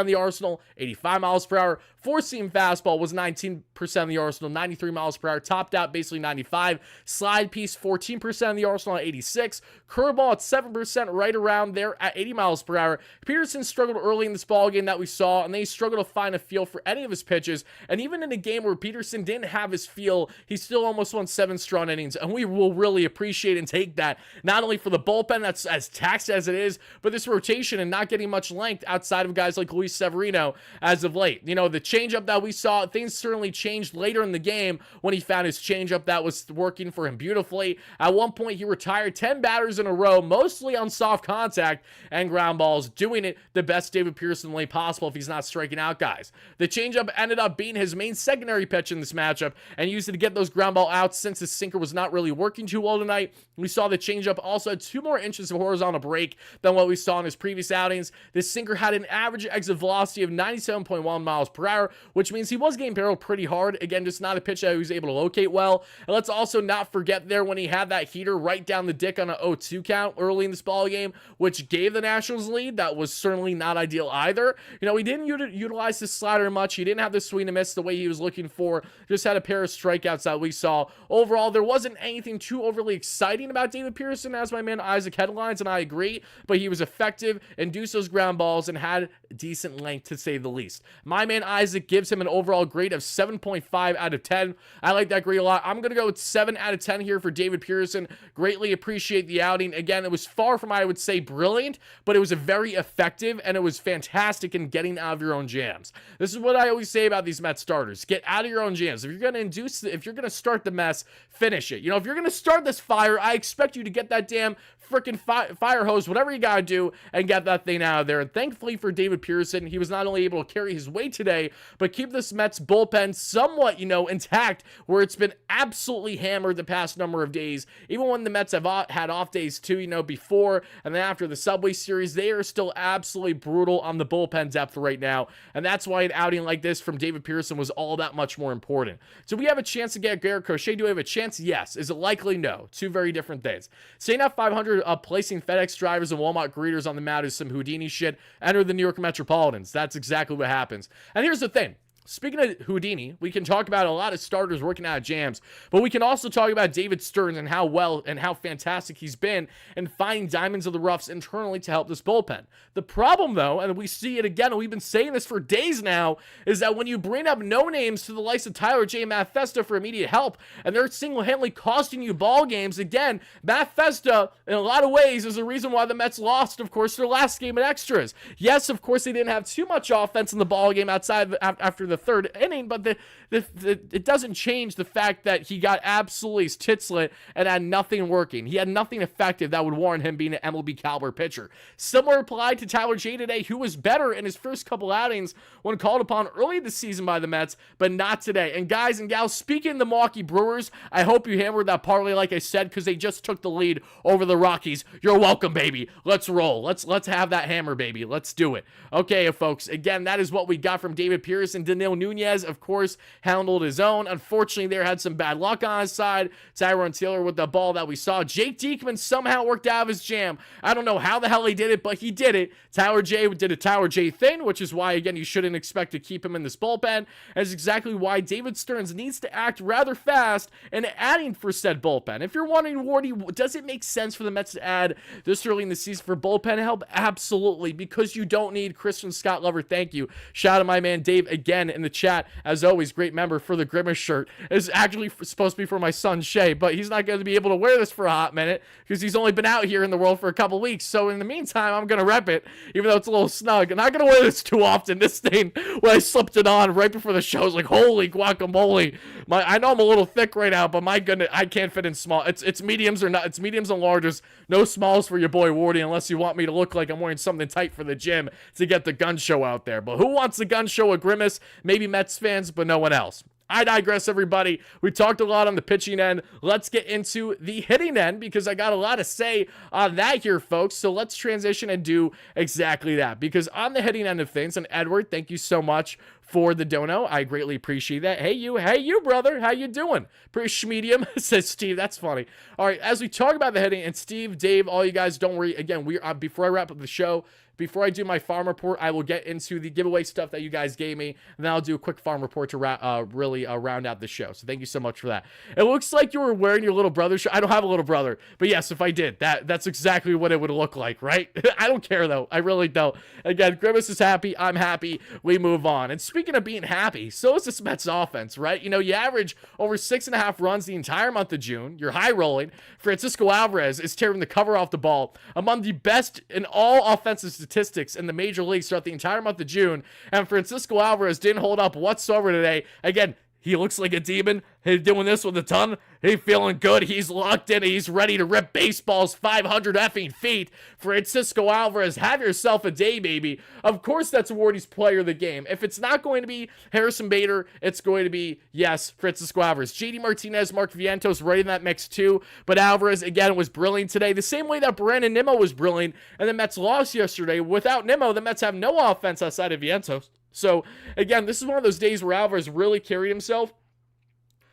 of the arsenal, 85 miles per hour. Four-seam fastball was 19% of the arsenal, 93 miles per hour, topped out basically 95. Slide piece, 14% of the arsenal at 86. Curveball at 7%, right around there at 80 miles per hour. Peterson struggled early in this ball game that we saw, and they struggled to find a feel for any of his pitches. And even in a game where Peterson didn't have his feel, he still almost won 7 strong innings. And we will really appreciate and take that, not only for the bullpen that's as taxed as it is, but this rotation and not getting much length outside of guys like Luis Severino as of late. You know, the changeup that we saw, things certainly changed later in the game when he found his changeup that was working for him beautifully. At one point, he retired 10 batters in a row, mostly on soft contact and ground balls, doing it the best David Peterson way possible if he's not striking out guys. The changeup ended up being his main secondary pitch in this matchup, and used it to get those ground ball outs since his sinker was not really working too well tonight. We saw the changeup also had 2 more inches of horizontal break than what we saw in his previous outings. This sinker had an average exit velocity of 97.1 miles per hour, which means he was getting barreled pretty hard. Again, just not a pitch that he was able to locate well. And let's also not forget there when he had that heater right down the dick on an 0-2 count early in this ball game, which gave the Nationals lead. That was certainly not ideal either. You know, he didn't utilize his slider much. He didn't have the swing and miss the way he was looking for. Just had a pair of strikeouts that we saw. Overall, there wasn't anything too overly exciting about David Peterson, as my man Isaac headlines, and I agree, but he was effective, induced those ground balls, and had decent length to say the least. My man Isaac gives him an overall grade of 7.5 out of 10. I like that grade a lot. I'm going to go with 7 out of 10 here for David Peterson. Greatly appreciate the outing. Again, it was far from, I would say, brilliant, but it was a very effective, and it was fantastic in getting out of your own jams. This is what I always say about these Mets starters. Get out of your own jams. If you're going to if you're going to start the mess, finish it. You know, if you're going to start this fire, I expect you to get that damn freaking fire hose, whatever you got to do, and get that thing out of there. And thankfully for David Peterson, Pearson. He was not only able to carry his weight today, but keep this Mets bullpen somewhat, intact, where it's been absolutely hammered the past number of days. Even when the Mets have had off days too, before and then after the Subway Series, they are still absolutely brutal on the bullpen depth right now. And that's why an outing like this from David Pearson was all that much more important. Do we have a chance to get Garrett Crochet? Do we have a chance? Yes. Is it likely? No. Two very different things. Saying at 500, placing FedEx drivers and Walmart greeters on the mound is some Houdini shit. Enter the New York Metropolitans. That's exactly what happens. And here's the thing. Speaking of Houdini, we can talk about a lot of starters working out of jams, but we can also talk about David Stearns and how well and how fantastic he's been in finding diamonds of the roughs internally to help this bullpen. The problem, though, and we see it again, and we've been saying this for days now, is that when you bring up no names to the likes of Tyler J. Matt Festa for immediate help, and they're single-handedly costing you ball games, again, Matt Festa, in a lot of ways, is the reason why the Mets lost, of course, their last game in extras. Yes, of course, they didn't have too much offense in the ball game outside after the third inning, but it doesn't change the fact that he got absolutely his tits lit and had nothing working. He had nothing effective that would warrant him being an MLB caliber pitcher. Similar applied to Tyler J today, who was better in his first couple outings when called upon early this season by the Mets, but not today. And guys and gals, speaking of the Milwaukee Brewers, I hope you hammered that parlay like I said, because they just took the lead over the Rockies. You're welcome, baby. Let's roll. Let's have that hammer, baby. Let's do it. Okay, folks. Again, that is what we got from David Pearson. Daniil Nunez, of course, handled his own. Unfortunately, there had some bad luck on his side. Tyrone Taylor with the ball that we saw. Jake Diekman somehow worked out of his jam. I don't know how the hell he did it, but he did it. Tyler J did a Tyler J thing, which is why, again, you shouldn't expect to keep him in this bullpen. And it's exactly why David Stearns needs to act rather fast in adding for said bullpen. If you're wondering, Wardy, does it make sense for the Mets to add this early in the season for bullpen help? Absolutely, because you don't need Christian Scott Lover. Thank you. Shout out to my man Dave again in the chat. As always, great member for the Grimace shirt. It's actually supposed to be for my son Shay, but he's not going to be able to wear this for a hot minute because he's only been out here in the world for a couple weeks. So in the meantime, I'm going to rep it, even though it's a little snug. I'm not going to wear this too often. This thing, when I slipped it on right before the show, I was like, holy guacamole. I know I'm a little thick right now, but my goodness, I can't fit in small. It's mediums or not. It's mediums and larges. No smalls for your boy Wardy, unless you want me to look like I'm wearing something tight for the gym to get the gun show out there. But who wants the gun show with Grimace? Maybe Mets fans, but no one else. I digress, everybody. We talked a lot on the pitching end. Let's get into the hitting end because I got a lot to say on that here, folks. So let's transition and do exactly that. Because on the hitting end of things, and Edward, thank you so much for the dono. I greatly appreciate that. Hey you, brother. How you doing? Pretty schmedium, says Steve. That's funny. All right, as we talk about the hitting, and Steve, Dave, all you guys, don't worry. Again, before I wrap up the show, before I do my farm report, I will get into the giveaway stuff that you guys gave me, and then I'll do a quick farm report to really round out the show. So thank you so much for that. It looks like you were wearing your little brother's shirt. I don't have a little brother, but yes, if I did, that's exactly what it would look like, right? I don't care, though. I really don't. Again, Grimace is happy. I'm happy. We move on. And speaking of being happy, so is this Mets offense, right? You average over 6.5 runs the entire month of June. You're high rolling. Francisco Alvarez is tearing the cover off the ball, among the best in all offensive statistics in the major leagues throughout the entire month of June. And Francisco Alvarez didn't hold up whatsoever today. Again, he looks like a demon. He's doing this with a ton. He's feeling good. He's locked in. He's ready to rip baseballs 500 effing feet. Francisco Alvarez, have yourself a day, baby. Of course, that's Wardy's player of the game. If it's not going to be Harrison Bader, it's going to be, yes, Francisco Alvarez. JD Martinez, Mark Vientos right in that mix too. But Alvarez, again, was brilliant today. The same way that Brandon Nimmo was brilliant. And the Mets lost yesterday. Without Nimmo, the Mets have no offense outside of Vientos. So, again, this is one of those days where Alvarez really carried himself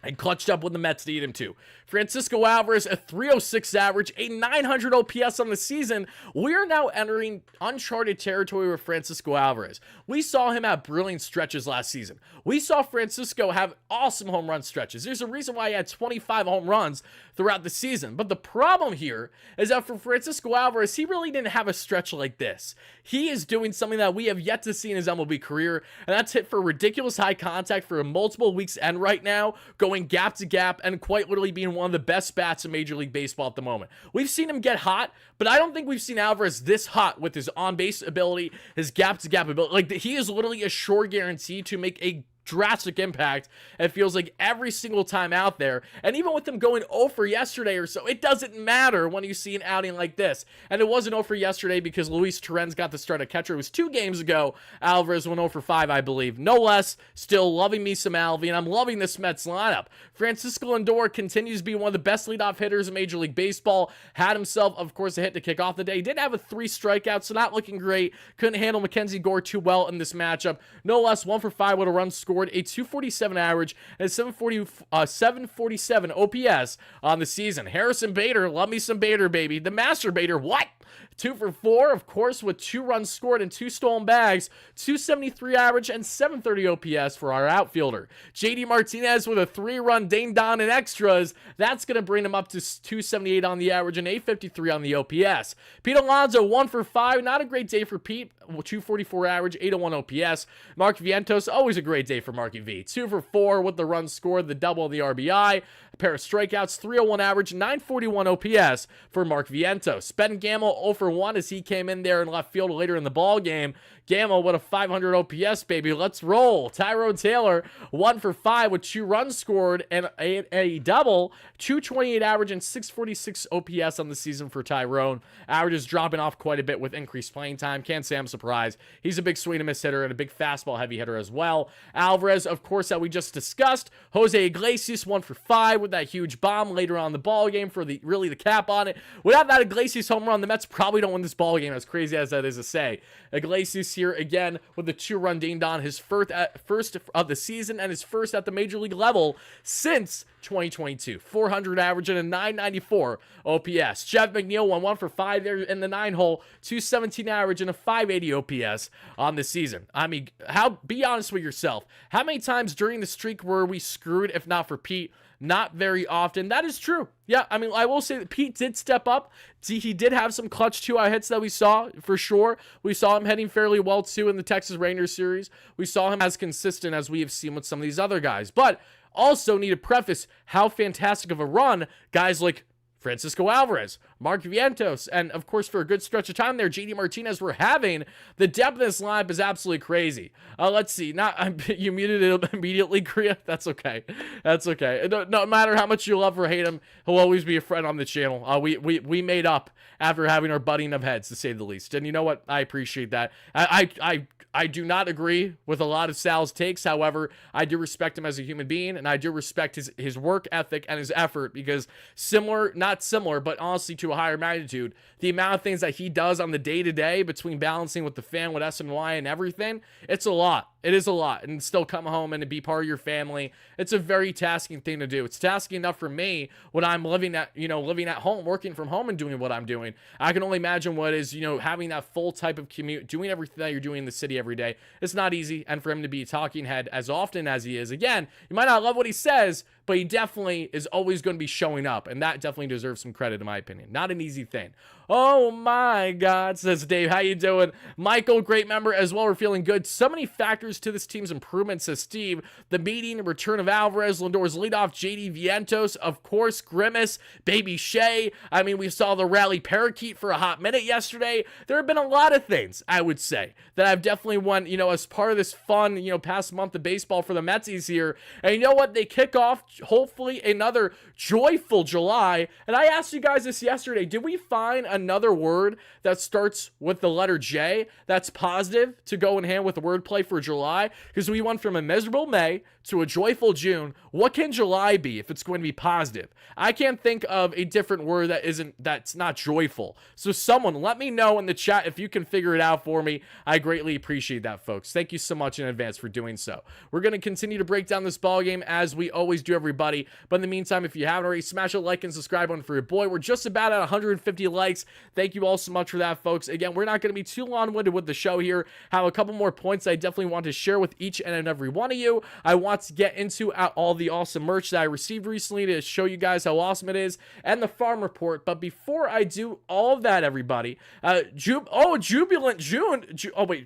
and clutched up when the Mets need him to. Francisco Alvarez, a 306 average, a 900 OPS on the season. We are now entering uncharted territory with Francisco Alvarez. We saw him have brilliant stretches last season. We saw Francisco have awesome home run stretches. There's a reason why he had 25 home runs throughout the season. But the problem here is that for Francisco Alvarez, he really didn't have a stretch like this. He is doing something that we have yet to see in his MLB career, and that's hit for ridiculous high contact for a multiple weeks end right now, going gap to gap, and quite literally being one of the best bats in Major League Baseball at the moment. We've seen him get hot, but I don't think we've seen Alvarez this hot with his on-base ability, his gap to gap ability. Like, he is literally a sure guarantee to make a drastic impact, it feels like, every single time out there. And even with him going 0 for yesterday or so, it doesn't matter when you see an outing like this. And it wasn't 0 for yesterday because Luis Torrens got the start at catcher. It was 2 games ago. Alvarez went 0 for 5, I believe. No less. Still loving me some Alvy, and I'm loving this Mets lineup. Francisco Lindor continues to be one of the best leadoff hitters in Major League Baseball. Had himself, of course, a hit to kick off the day. He did have a 3 strikeouts, so not looking great. Couldn't handle Mackenzie Gore too well in this matchup. No less, 1 for 5 with a run scored, a 247 average, and a 747 OPS on the season. Harrison Bader, love me some Bader, baby. The master Bader, what? 2 for 4, of course, with 2 runs scored and 2 stolen bags, 273 average and 730 OPS for our outfielder. JD Martinez with a 3-run ding-dong in extras. That's going to bring him up to 278 on the average and 853 on the OPS. Pete Alonso, 1 for 5. Not a great day for Pete. 244 average, 801 OPS. Mark Vientos, always a great day for Marky V. 2 for 4 with the run scored, the double of the RBI. A pair of strikeouts, 301 average, 941 OPS for Mark Vientos. Ben Gamel 0 for 1 as he came in there in left field later in the ball game. Gamel with a 500 OPS, baby. Let's roll. Tyrone Taylor, 1 for 5 with 2 runs scored and a double. 228 average and 646 OPS on the season for Tyrone. Average is dropping off quite a bit with increased playing time. Can't say I'm surprised. He's a big swing and miss hitter and a big fastball heavy hitter as well. Alvarez, of course, that we just discussed. Jose Iglesias, 1 for 5 with that huge bomb later on in the ball game for the cap on it. Without that Iglesias home run, the Mets probably don't win this ball game, as crazy as that is to say. Iglesias here again with the 2-run ding-dong, his first of the season and his first at the major league level since 2022. 400 average and a 994 OPS. Jeff McNeil won 1 for 5 there in the 9-hole, 217 average and a 580 OPS on the season. I mean, be honest with yourself. How many times during the streak were we screwed if not for Pete? Not very often. That is true. Yeah, I mean, I will say that Pete did step up. He did have some clutch 2-out hits that we saw, for sure. We saw him hitting fairly well, too, in the Texas Rangers series. We saw him as consistent as we have seen with some of these other guys. But also need to preface how fantastic of a run guys like Francisco Alvarez, Mark Vientos, and of course for a good stretch of time there, JD Martinez were having. The depth of this lineup is absolutely crazy. Let's see. You muted it immediately, Korea. That's okay. That's okay. No matter how much you love or hate him, he'll always be a friend on the channel. We made up after having our butting of heads, to say the least. And you know what? I appreciate that. I do not agree with a lot of Sal's takes. However, I do respect him as a human being, and I do respect his work ethic and his effort, because not similar, but honestly to a higher magnitude, the amount of things that he does on the day-to-day between balancing with the fan, with SNY and everything, it's a lot. It is a lot. And still come home and to be part of your family, it's a very tasking thing to do. It's tasking enough for me when I'm living at home, working from home and doing what I'm doing. I can only imagine what is, having that full type of commute, doing everything that you're doing in the city every day. It's not easy. And for him to be a talking head as often as he is, again, you might not love what he says, but he definitely is always going to be showing up. And that definitely deserves some credit, in my opinion. Not an easy thing. Oh my God, says Dave. How you doing? Michael, great member as well. We're feeling good. So many factors to this team's improvement, says Steve. The meeting, return of Alvarez, Lindor's leadoff, JD Vientos, of course, Grimace, Baby Shea. I mean, we saw the rally parakeet for a hot minute yesterday. There have been a lot of things, I would say, that I've definitely won, as part of this fun, past month of baseball for the Metsies here. And you know what? They kick off, hopefully, another joyful July. And I asked you guys this yesterday. Did we find another word that starts with the letter J that's positive to go in hand with the wordplay for July? Because we went from a miserable May to a joyful June. What can July be if it's going to be positive? I can't think of a different word that's not joyful. So someone let me know in the chat if you can figure it out for me. I greatly appreciate that, folks. Thank you so much in advance for doing so. We're going to continue to break down this ball game as we always do, everybody. But in the meantime, if you haven't already, smash a like and subscribe button for your boy. We're just about at 150 likes. Thank you all so much for that, folks. Again, we're not going to be too long-winded with the show here. Have a couple more points I definitely want to share with each and every one of you. I want to get into all the awesome merch that I received recently to show you guys how awesome it is, and the farm report. But before I do all of that, everybody, Jubilant June.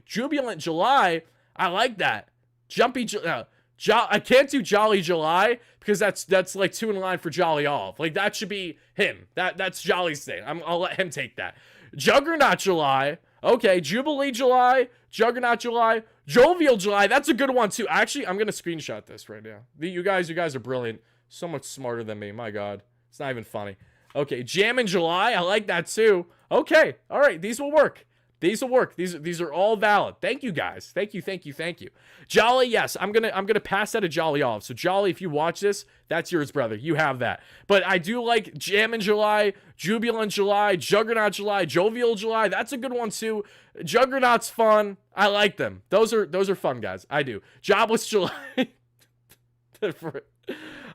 Jubilant July. I like that. I can't do Jolly July because that's like 2 in line for Jolly Olive. Like, that should be him. That's Jolly's thing. I'll let him take that. Juggernaut July. Okay, Jubilee July, Juggernaut July, Jovial July, that's a good one too. Actually, I'm gonna screenshot this right now. You guys are brilliant. So much smarter than me. My God, it's not even funny. Okay, Jam in July, I like that too. Okay, all right, these will work. These will work. These are all valid. Thank you guys. Thank you. Jolly, yes, I'm gonna pass that to Jolly off. So Jolly, if you watch this, that's yours, brother. You have that. But I do like Jam in July, Jubilant July, Juggernaut July, Jovial July. That's a good one too. Juggernaut's fun. I like them. Those are fun, guys. I do. Jobless July.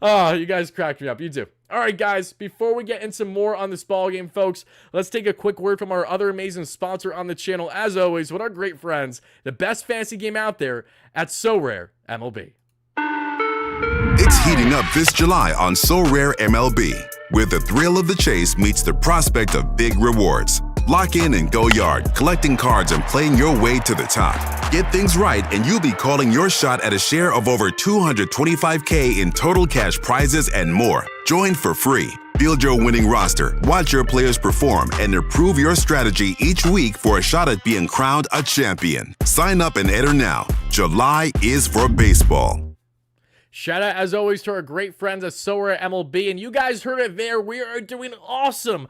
Oh, you guys cracked me up. You do. All right, guys, before we get into more on this ball game, folks, let's take a quick word from our other amazing sponsor on the channel, as always, with our great friends, the best fantasy game out there at So Rare MLB. It's heating up this July on So Rare MLB, where the thrill of the chase meets the prospect of big rewards. Lock in and go yard, collecting cards and playing your way to the top. Get things right and you'll be calling your shot at a share of over $225K in total cash prizes and more. Join for free. Build your winning roster, watch your players perform, and improve your strategy each week for a shot at being crowned a champion. Sign up and enter now. July is for baseball. Shout out, as always, to our great friends at So Rare MLB. And you guys heard it there. We are doing awesome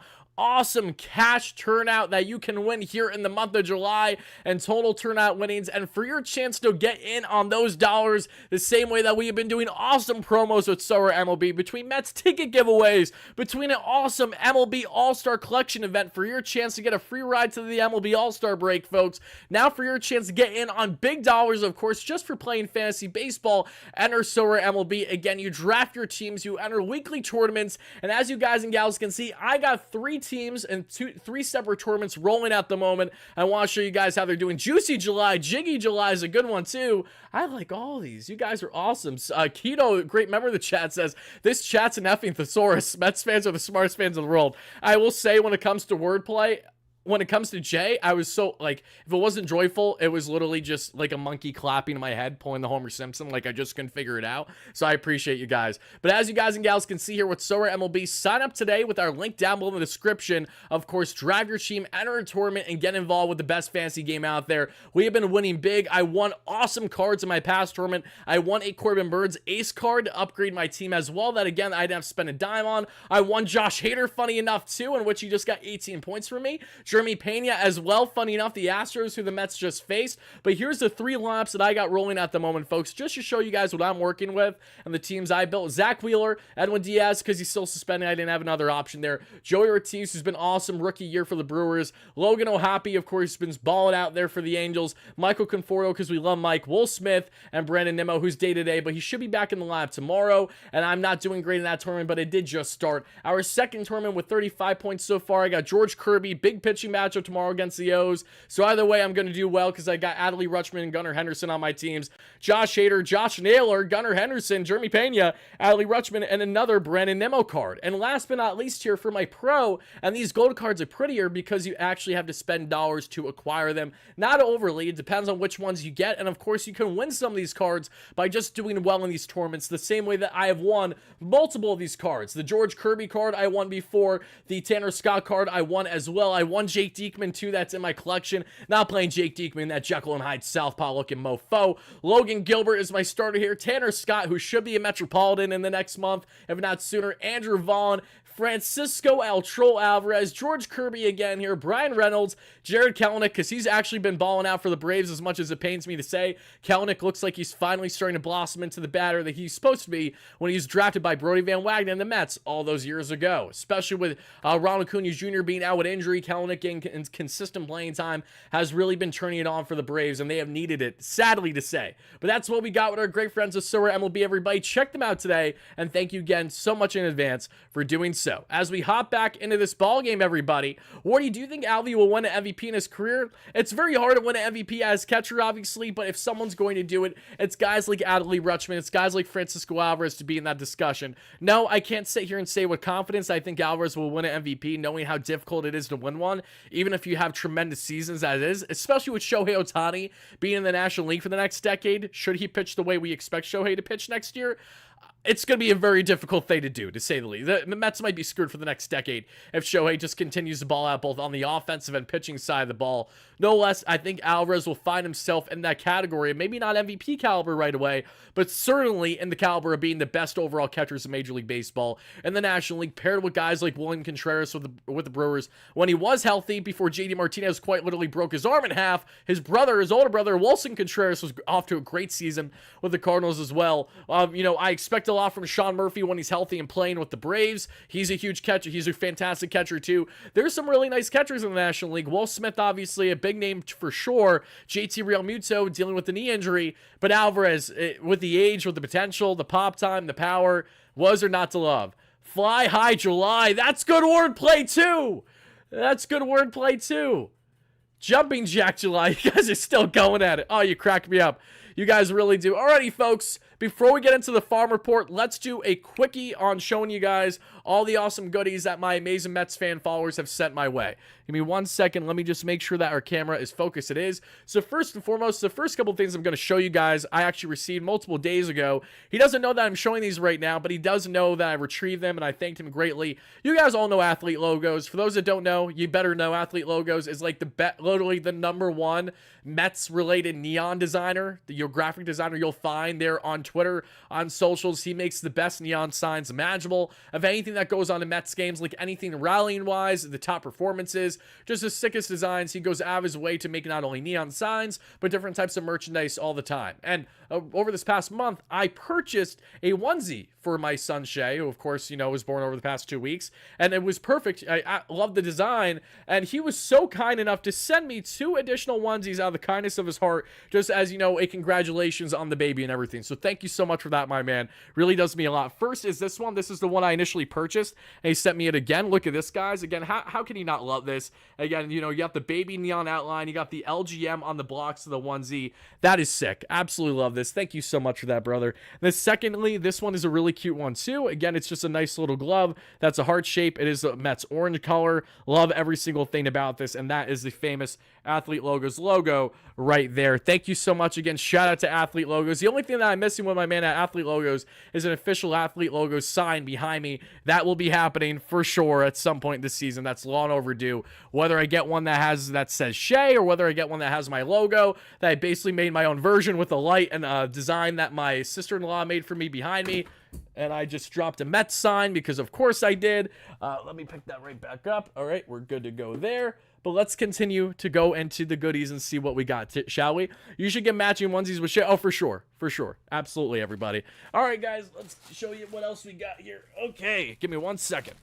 cash turnout that you can win here in the month of July, and total turnout winnings. And for your chance to get in on those dollars the same way that we have been doing awesome promos with So Rare MLB, between METS ticket giveaways, between an awesome MLB All-Star Collection event for your chance to get a free ride to the MLB All-Star break, folks. Now for your chance to get in on big dollars, of course, just for playing fantasy baseball, enter So Rare MLB. Again, you draft your teams, you enter weekly tournaments, and as you guys and gals can see, I got 3 teams and 3 separate tournaments rolling at the moment. I want to show you guys how they're doing. Juicy July, Jiggy July is a good one too. I like all these. You guys are awesome. Keto, great member of the chat, says, this chat's an effing thesaurus. Mets fans are the smartest fans in the world. I will say, when it comes to wordplay, when it comes to Jay, I was so, like, if it wasn't joyful, it was literally just like a monkey clapping in my head, pulling the Homer Simpson. Like, I just couldn't figure it out. So I appreciate you guys. But as you guys and gals can see here with So Rare MLB, sign up today with our link down below in the description. Of course, drive your team, enter a tournament, and get involved with the best fantasy game out there. We have been winning big. I won awesome cards in my past tournament. I won a Corbin Burns ace card to upgrade my team as well. That, again, I didn't have to spend a dime on. I won Josh Hader, funny enough, too, in which he just got 18 points from me. Jeremy Pena as well, funny enough, the Astros, who the Mets just faced. But here's the 3 lineups that I got rolling at the moment, folks, just to show you guys what I'm working with and the teams I built. Zach Wheeler, Edwin Diaz, because he's still suspended, I didn't have another option there. Joey Ortiz, who's been awesome, rookie year for the Brewers. Logan O'Hoppe, of course, has been balling out there for the Angels. Michael Conforto, because we love Mike. Will Smith, and Brandon Nimmo, who's day-to-day, but he should be back in the lineup tomorrow. And I'm not doing great in that tournament, but it did just start. Our second tournament with 35 points so far. I got George Kirby, big pitching matchup tomorrow against the O's. So either way, I'm going to do well because I got Adley Rutschman and Gunnar Henderson on my teams. Josh Hader, Josh Naylor, Gunnar Henderson, Jeremy Pena, Adley Rutschman, and another Brandon Nimmo card. And last but not least here for my pro, and these gold cards are prettier because you actually have to spend dollars to acquire them. Not overly, it depends on which ones you get. And of course, you can win some of these cards by just doing well in these tournaments, the same way that I have won multiple of these cards. The George Kirby card I won before, the Tanner Scott card I won as well. I won Jake Diekman too, that's in my collection. Not playing Jake Diekman, that Jekyll and Hyde southpaw looking mofo. Logan Gilbert is my starter here. Tanner Scott, who should be a Metropolitan in the next month, if not sooner. Andrew Vaughn, Francisco El Troll Alvarez, George Kirby again here, Brian Reynolds, Jared Kelenic, because he's actually been balling out for the Braves as much as it pains me to say. Kelenic looks like he's finally starting to blossom into the batter that he's supposed to be when he was drafted by Brody Van Wagner in the Mets all those years ago, especially with Ronald Acuna Jr. being out with injury. Kelenic getting consistent playing time has really been turning it on for the Braves, and they have needed it, sadly to say. But that's what we got with our great friends at So Rare MLB, everybody. Check them out today, and thank you again so much in advance for doing so. As we hop back into this ball game, everybody, Wardy, do you think Alvy will win an MVP in his career? It's very hard to win an MVP as catcher, obviously, but if someone's going to do it, it's guys like Adley Rutschman, it's guys like Francisco Alvarez to be in that discussion. No, I can't sit here and say with confidence I think Alvarez will win an MVP, knowing how difficult it is to win one, even if you have tremendous seasons as it is, especially with Shohei Ohtani being in the National League for the next decade. Should he pitch the way we expect Shohei to pitch next year? it's going to be a very difficult thing to do, to say the least. The Mets might be screwed for the next decade if Shohei just continues to ball out both on the offensive and pitching side of the ball. No less, I think Alvarez will find himself in that category. Maybe not MVP caliber right away, but certainly in the caliber of being the best overall catchers in Major League Baseball in the National League, paired with guys like William Contreras with the Brewers. When he was healthy, before JD Martinez quite literally broke his arm in half, his older brother, Wilson Contreras, was off to a great season with the Cardinals as well. I expect a lot from Sean Murphy when he's healthy and playing with the Braves. He's a huge catcher. He's a fantastic catcher too. There's some really nice catchers in the National League. Will Smith, obviously a big name for sure. JT Realmuto dealing with the knee injury, but Alvarez, with the age, with the potential, the pop time, the power, was or not to love. Fly High July. That's good wordplay too. Jumping Jack July. You guys are still going at it. Oh, you crack me up. You guys really do. Alrighty, folks. Before we get into the farm report, let's do a quickie on showing you guys all the awesome goodies that my amazing Mets fan followers have sent my way. Give me 1 second. Let me just make sure that our camera is focused. It is. So first and foremost, the first couple things I'm going to show you guys, I actually received multiple days ago. He doesn't know that I'm showing these right now, but he does know that I retrieved them, and I thanked him greatly. You guys all know Athlete Logos. For those that don't know, you better know Athlete Logos is like literally the #1 Mets-related neon designer, your graphic designer you'll find there on Twitter, on socials. He makes the best neon signs imaginable of anything that goes on in Mets games, like anything rallying-wise, the top performances, just the sickest designs. He goes out of his way to make not only neon signs, but different types of merchandise all the time. And over this past month, I purchased a onesie for my son Shay, who of course, was born over the past 2 weeks, and it was perfect. I love the design, and he was so kind enough to send me 2 additional onesies out of the kindness of his heart, just as, a congratulations on the baby and everything. So thank you so much for that, my man. Really does mean a lot. First is this one. This is the one I initially purchased, and he sent me it again. Look at this, guys. Again, how can you not love this? Again, you got the baby neon outline, you got the LGM on the blocks of the onesie. That is sick. Absolutely love this. Thank you so much for that, brother. And then secondly, this one is a really cute one too. Again, it's just a nice little glove that's a heart shape. It is the Mets orange color. Love every single thing about this, and that is the famous Athlete Logos logo right there. Thank you so much again. Shout out to Athlete Logos. The only thing that I'm missing with my man at Athlete Logos is an official Athlete Logos sign behind me. That will be happening for sure at some point this season. That's long overdue. Whether I get one that says Shea, or whether I get one that has my logo, that I basically made my own version with a light and a design that my sister-in-law made for me behind me. And I just dropped a Mets sign because of course I did. Let me pick that right back up. All right, we're good to go there. But let's continue to go into the goodies and see what we got, shall we? You should get matching onesies with Shay. Oh, for sure. For sure. Absolutely, everybody. All right, guys, let's show you what else we got here. Okay, give me 1 second.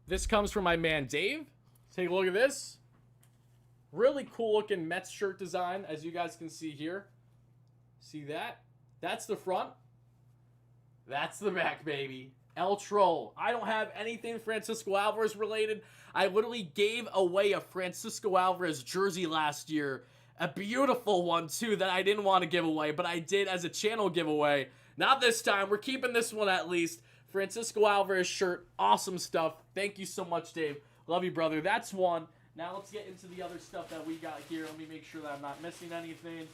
This comes from my man, Dave. Take a look at this. Really cool looking Mets shirt design, as you guys can see here. See that? That's the front. That's the back, baby. El Troll. I don't have anything Francisco Alvarez related. I literally gave away a Francisco Alvarez jersey last year. A beautiful one, too, that I didn't want to give away, but I did as a channel giveaway. Not this time. We're keeping this one at least. Francisco Alvarez shirt. Awesome stuff. Thank you so much, Dave. Love you, brother. That's one. Now let's get into the other stuff that we got here. Let me make sure that I'm not missing anything.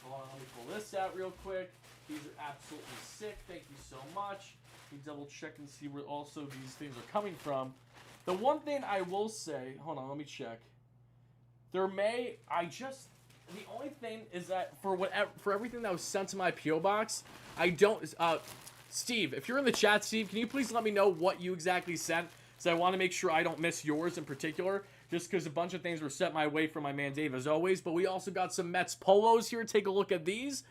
Hold on, let me pull this out real quick. These are absolutely sick. Thank you so much. Let me double check and see where also these things are coming from. The one thing I will say, hold on, let me check. The only thing is that for everything that was sent to my P.O. box, I don't, Steve, if you're in the chat, Steve, can you please let me know what you exactly sent? So I want to make sure I don't miss yours in particular, just because a bunch of things were sent my way from my man Dave as always. But we also got some Mets polos here. Take a look at these.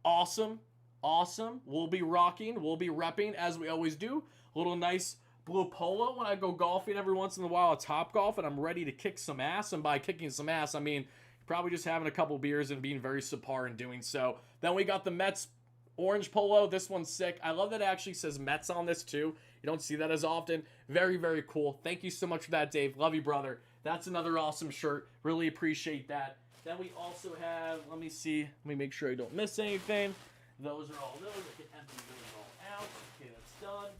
Awesome. Awesome. We'll be rocking. We'll be repping as we always do. A little nice blue polo when I go golfing every once in a while at Topgolf, and I'm ready to kick some ass. And by kicking some ass, I mean probably just having a couple beers and being very subpar in doing so. Then we got the Mets orange polo. This one's sick. I love that it actually says Mets on this too. You don't see that as often. Very, very cool. Thank you so much for that, Dave. Love you, brother. That's another awesome shirt. Really appreciate that. Then we also have, let me see. Let me make sure I don't miss anything. Those are all those. I can empty those all out. Okay, that's done.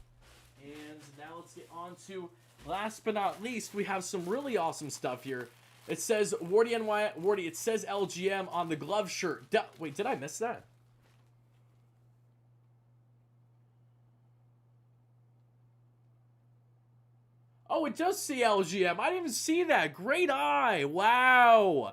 And now let's get on to, last but not least, we have some really awesome stuff here. It says Wardy, it says LGM on the glove shirt. Wait, did I miss that? Oh, it does see LGM. I didn't even see that. Great eye. Wow.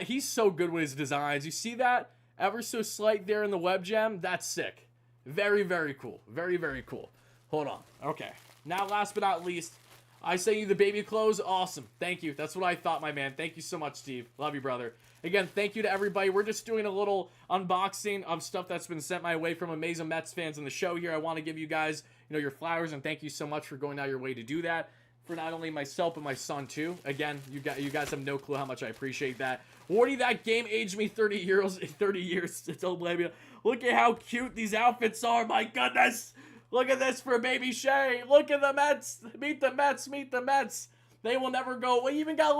He's so good with his designs. You see that? Ever so slight there in the web gem? That's sick. Very, very cool. Very, very cool. Hold on. Okay. Now, last but not least, I sent you the baby clothes. Awesome. Thank you. That's what I thought, my man. Thank you so much, Steve. Love you, brother. Again, thank you to everybody. We're just doing a little unboxing of stuff that's been sent my way from amazing Mets fans in the show here. I want to give you guys, your flowers, and thank you so much for going out your way to do that. For not only myself, but my son, too. Again, you guys have no clue how much I appreciate that. Wardy, that game aged me 30 years. Don't blame me. Look at how cute these outfits are. My goodness. Look at this for baby Shea. Look at the Mets. Meet the Mets. Meet the Mets. They will never go. We even got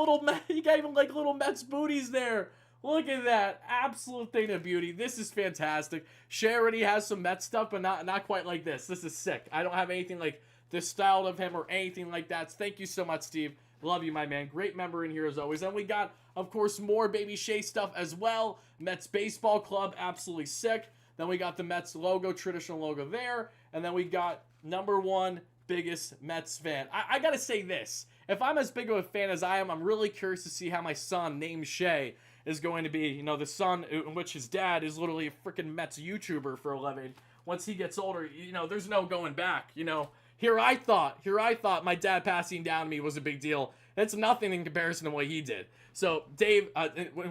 you got even like little Mets booties there. Look at that. Absolute thing of beauty. This is fantastic. Shea already has some Mets stuff, but not quite like this. This is sick. I don't have anything like this style of him or anything like that. Thank you so much, Steve. Love you, my man. Great member in here as always. And we got, of course, more baby Shea stuff as well. Mets baseball club, absolutely sick. Then we got the Mets logo, traditional logo there. And then we got #1 biggest Mets fan. I gotta say this. If I'm as big of a fan as I am, I'm really curious to see how my son, named Shea, is going to be. The son in which his dad is literally a freaking Mets YouTuber for a living. Once he gets older, there's no going back, Here I thought my dad passing down to me was a big deal. That's nothing in comparison to what he did. So, Dave,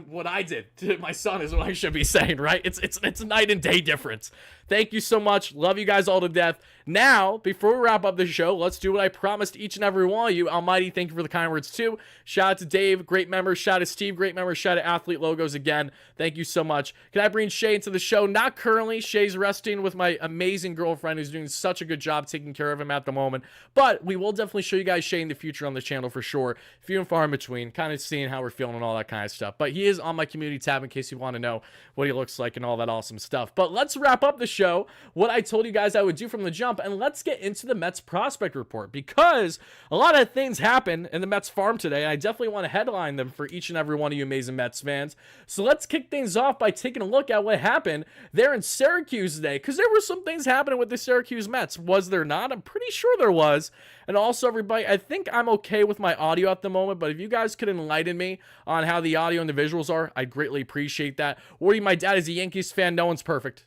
what I did to my son is what I should be saying, right? It's a night and day difference. Thank you so much. Love you guys all to death. Now, before we wrap up the show, let's do what I promised each and every one of you. Almighty, thank you for the kind words too. Shout out to Dave, great member. Shout out to Steve, great member. Shout out to Athlete Logos again. Thank you so much. Can I bring Shea into the show? Not currently. Shay's resting with my amazing girlfriend who's doing such a good job taking care of him at the moment. But we will definitely show you guys Shea in the future on the channel for sure. Few and far in between, kind of seeing how we're feeling and all that kind of stuff. But he is on my community tab in case you want to know what he looks like and all that awesome stuff. But let's wrap up the show. What I told you guys I would do from the jump, and let's get into the Mets prospect report, because a lot of things happen in the Mets farm today, and I definitely want to headline them for each and every one of you amazing Mets fans. So let's kick things off by taking a look at what happened there in Syracuse today, because there were some things happening with the Syracuse Mets. Was there not? I'm pretty sure there was. And also, everybody, I think I'm okay with my audio at the moment, but if you guys could enlighten me on how the audio and the visuals are, I'd greatly appreciate that. Wardy, my dad is a Yankees fan. No one's perfect.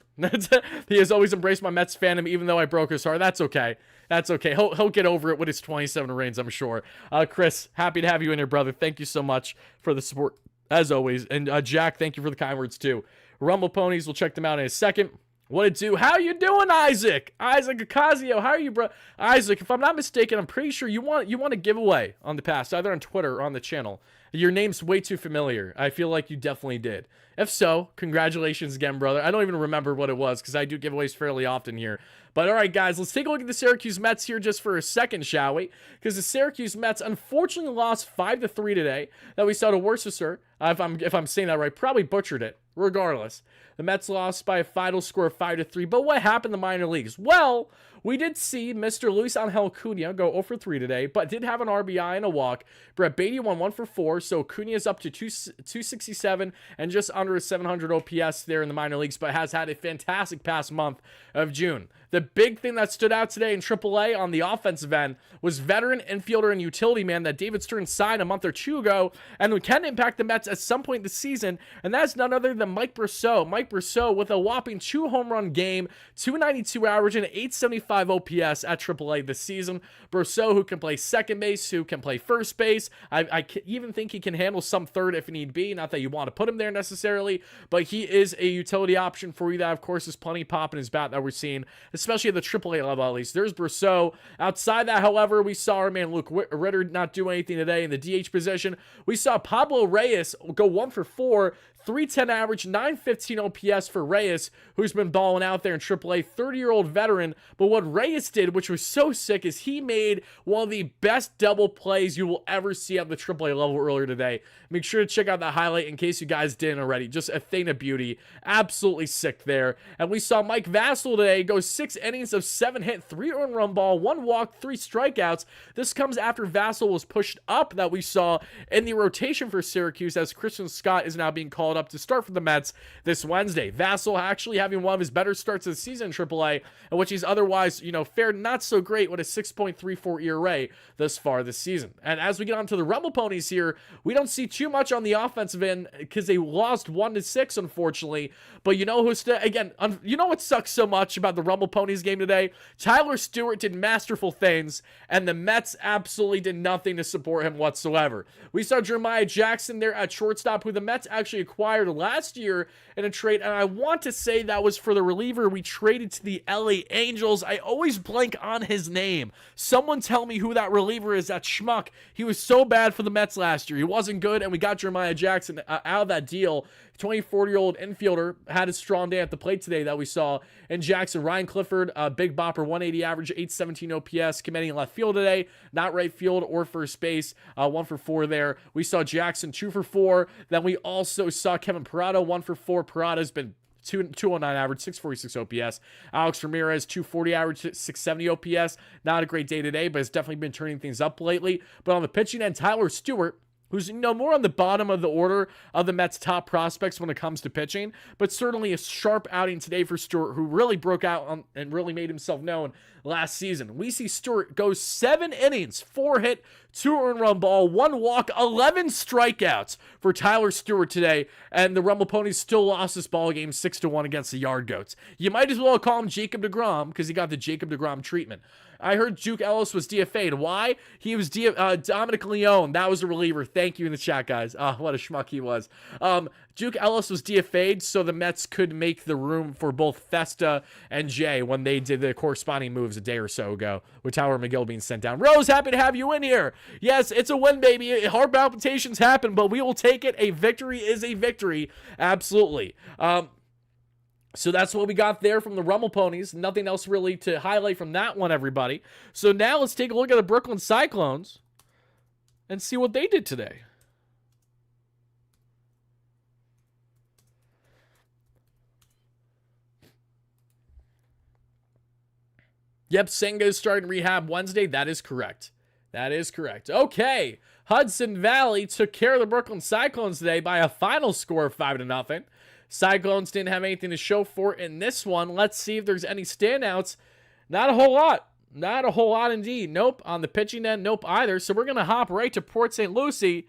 He has always embraced my Mets fandom, even though I broke his heart. That's okay. That's okay. He'll get over it with his 27 rings, I'm sure. Chris, happy to have you in here, brother. Thank you so much for the support, as always. And Jack, thank you for the kind words, too. Rumble Ponies, we'll check them out in a second. What it do? How you doing, Isaac? Isaac Ocasio, how are you, bro? Isaac, if I'm not mistaken, I'm pretty sure you want a giveaway on the past, either on Twitter or on the channel. Your name's way too familiar. I feel like you definitely did. If so, congratulations again, brother. I don't even remember what it was because I do giveaways fairly often here. But all right, guys, let's take a look at the Syracuse Mets here just for a second, shall we? Because the Syracuse Mets unfortunately lost 5-3 today. That we saw to Worcester. If I'm saying that right, probably butchered it. Regardless, the Mets lost by a final score of 5-3. But what happened in the minor leagues? Well, we did see Mr. Luis Angel Acuna go 0-for-3 today, but did have an RBI and a walk. Brett Beatty won 1-for-4, so Acuna is up to 267 and just under a 700 OPS there in the minor leagues, but has had a fantastic past month of June. The big thing that stood out today in AAA on the offensive end was veteran infielder and utility man that David Stern signed a month or two ago and who can impact the Mets at some point this season, and that's none other than Mike Brosseau. Mike Brosseau with a whopping 2 home run game, 292 average, and 875 OPS at AAA this season. Brosseau, who can play second base, who can play first base. I even think he can handle some third if need be. Not that you want to put him there necessarily, but he is a utility option for you that, of course, is plenty pop in his bat that we're seeing, especially at the AAA level at least. There's Brosseau. Outside that, however, we saw our man Luke Ritter not do anything today in the DH position. We saw Pablo Reyes go 1-for-4, .310 average, .915 OPS for Reyes, who's been balling out there in AAA, 30-year-old veteran. But what Reyes did, which was so sick, is he made one of the best double plays you will ever see at the AAA level earlier today. Make sure to check out that highlight in case you guys didn't already. Just a thing of beauty. Absolutely sick there. And we saw Mike Vassell today go 6 innings of 7 hit, 3 earned run ball, 1 walk, 3 strikeouts. This comes after Vassell was pushed up that we saw in the rotation for Syracuse, as Christian Scott is now being called up to start for the Mets this Wednesday. Vassell actually having one of his better starts of the season in AAA, in which he's otherwise, fared not so great with a 6.34 ERA thus far this season. And as we get on to the Rebel Ponies here, we don't see too much on the offensive end because they lost 1-6, unfortunately. But you know what sucks so much about the Rebel Ponies game today? Tyler Stewart did masterful things, and the Mets absolutely did nothing to support him whatsoever. We saw Jeremiah Jackson there at shortstop, who the Mets actually acquired last year in a trade, and I want to say that was for the reliever we traded to the LA Angels. I always blank on his name. Someone tell me who that reliever is, that schmuck. He was so bad for the Mets last year. He wasn't good, and we got Jeremiah Jackson out of that deal. 24-year-old infielder had a strong day at the plate today that we saw in Jackson. Ryan Clifford, big bopper, 180 average, 817 OPS, committing in left field today, not right field or first base, 1 for 4 there. We saw Jackson 2 for 4. Then we also saw Kevin Parada 1 for 4. Parada's been 209 average, 646 OPS. Alex Ramirez, 240 average, 670 OPS. Not a great day today, but has definitely been turning things up lately. But on the pitching end, Tyler Stewart, who's more on the bottom of the order of the Mets' top prospects when it comes to pitching, but certainly a sharp outing today for Stewart, who really broke out and really made himself known last season. We see Stewart go 7 innings, 4 hit, 2 earned run ball, 1 walk, 11 strikeouts for Tyler Stewart today, and the Rumble Ponies still lost this ball game 6-1 against the Yard Goats. You might as well call him Jacob deGrom because he got the Jacob deGrom treatment. I heard Duke Ellis was DFA'd. Why? He was Dominic Leone. That was a reliever. Thank you in the chat, guys. What a schmuck he was. Duke Ellis was DFA'd so the Mets could make the room for both Festa and Jay when they did the corresponding moves a day or so ago, with Tyler McGill being sent down. Rose, happy to have you in here. Yes, it's a win, baby. Heart palpitations happen, but we will take it. A victory is a victory. Absolutely. So that's what we got there from the Rumble Ponies. Nothing else really to highlight from that one, everybody. So now let's take a look at the Brooklyn Cyclones and see what they did today. Yep, Senga is starting rehab Wednesday. That is correct. That is correct. Okay, Hudson Valley took care of the Brooklyn Cyclones today by a final score of 5-0. Cyclones didn't have anything to show for it in this one. Let's see if there's any standouts. Not a whole lot. Not a whole lot indeed. Nope. On the pitching end, nope either. So we're going to hop right to Port St. Lucie.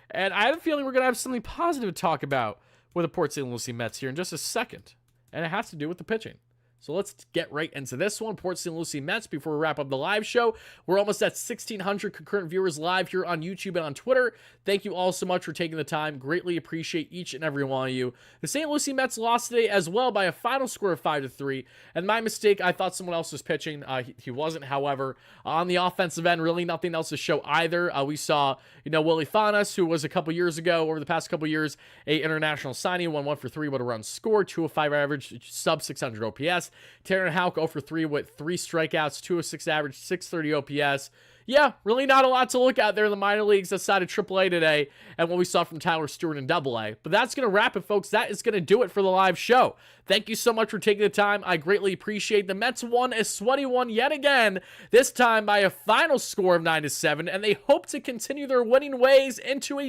And I have a feeling we're going to have something positive to talk about with the Port St. Lucie Mets here in just a second. And it has to do with the pitching. So let's get right into this one. Port St. Lucie Mets before we wrap up the live show. We're almost at 1,600 concurrent viewers live here on YouTube and on Twitter. Thank you all so much for taking the time. Greatly appreciate each and every one of you. The St. Lucie Mets lost today as well by a final score of 5-3. And my mistake, I thought someone else was pitching. He wasn't, however. On the offensive end, really nothing else to show either. We saw, Willie Fanas, who was a couple years ago, over the past couple years, a international signing, 1 for 3 with a run scored, 205 average, sub 600 OPS. Taron Houck 0 for 3 with 3 strikeouts, 206 average, 630 OPS. Yeah, really not a lot to look at there in the minor leagues outside of AAA today and what we saw from Tyler Stewart in AA. But that's going to wrap it, folks. That is going to do it for the live show. Thank you so much for taking the time. I greatly appreciate the Mets won a sweaty one yet again, this time by a final score of 9-7, and they hope to continue their winning ways into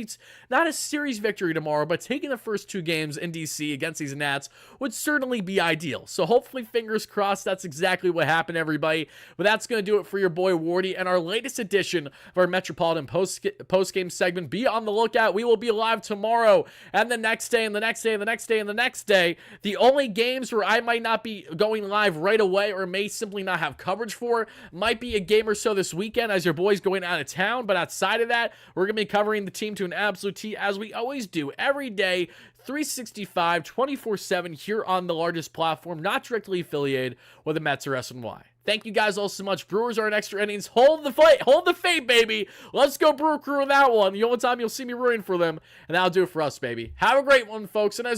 not a series victory tomorrow, but taking the first 2 games in DC against these Nats would certainly be ideal. So hopefully, fingers crossed, that's exactly what happened, everybody. But that's going to do it for your boy Wardy and our latest edition of our Metropolitan post-game segment. Be on the lookout. We will be live tomorrow and the next day and the next day and the next day and the next day. The only games where I might not be going live right away or may simply not have coverage for might be a game or so this weekend as your boy's going out of town. But outside of that, we're going to be covering the team to an absolute T as we always do every day 365, 24/7 here on the largest platform, not directly affiliated with the Mets or SNY. Thank you guys all so much. Brewers are in extra innings. Hold the fight. Hold the fate, baby. Let's go Brewer Crew with that one. The only time you'll see me rooting for them. And that'll do it for us, baby. Have a great one, folks. And as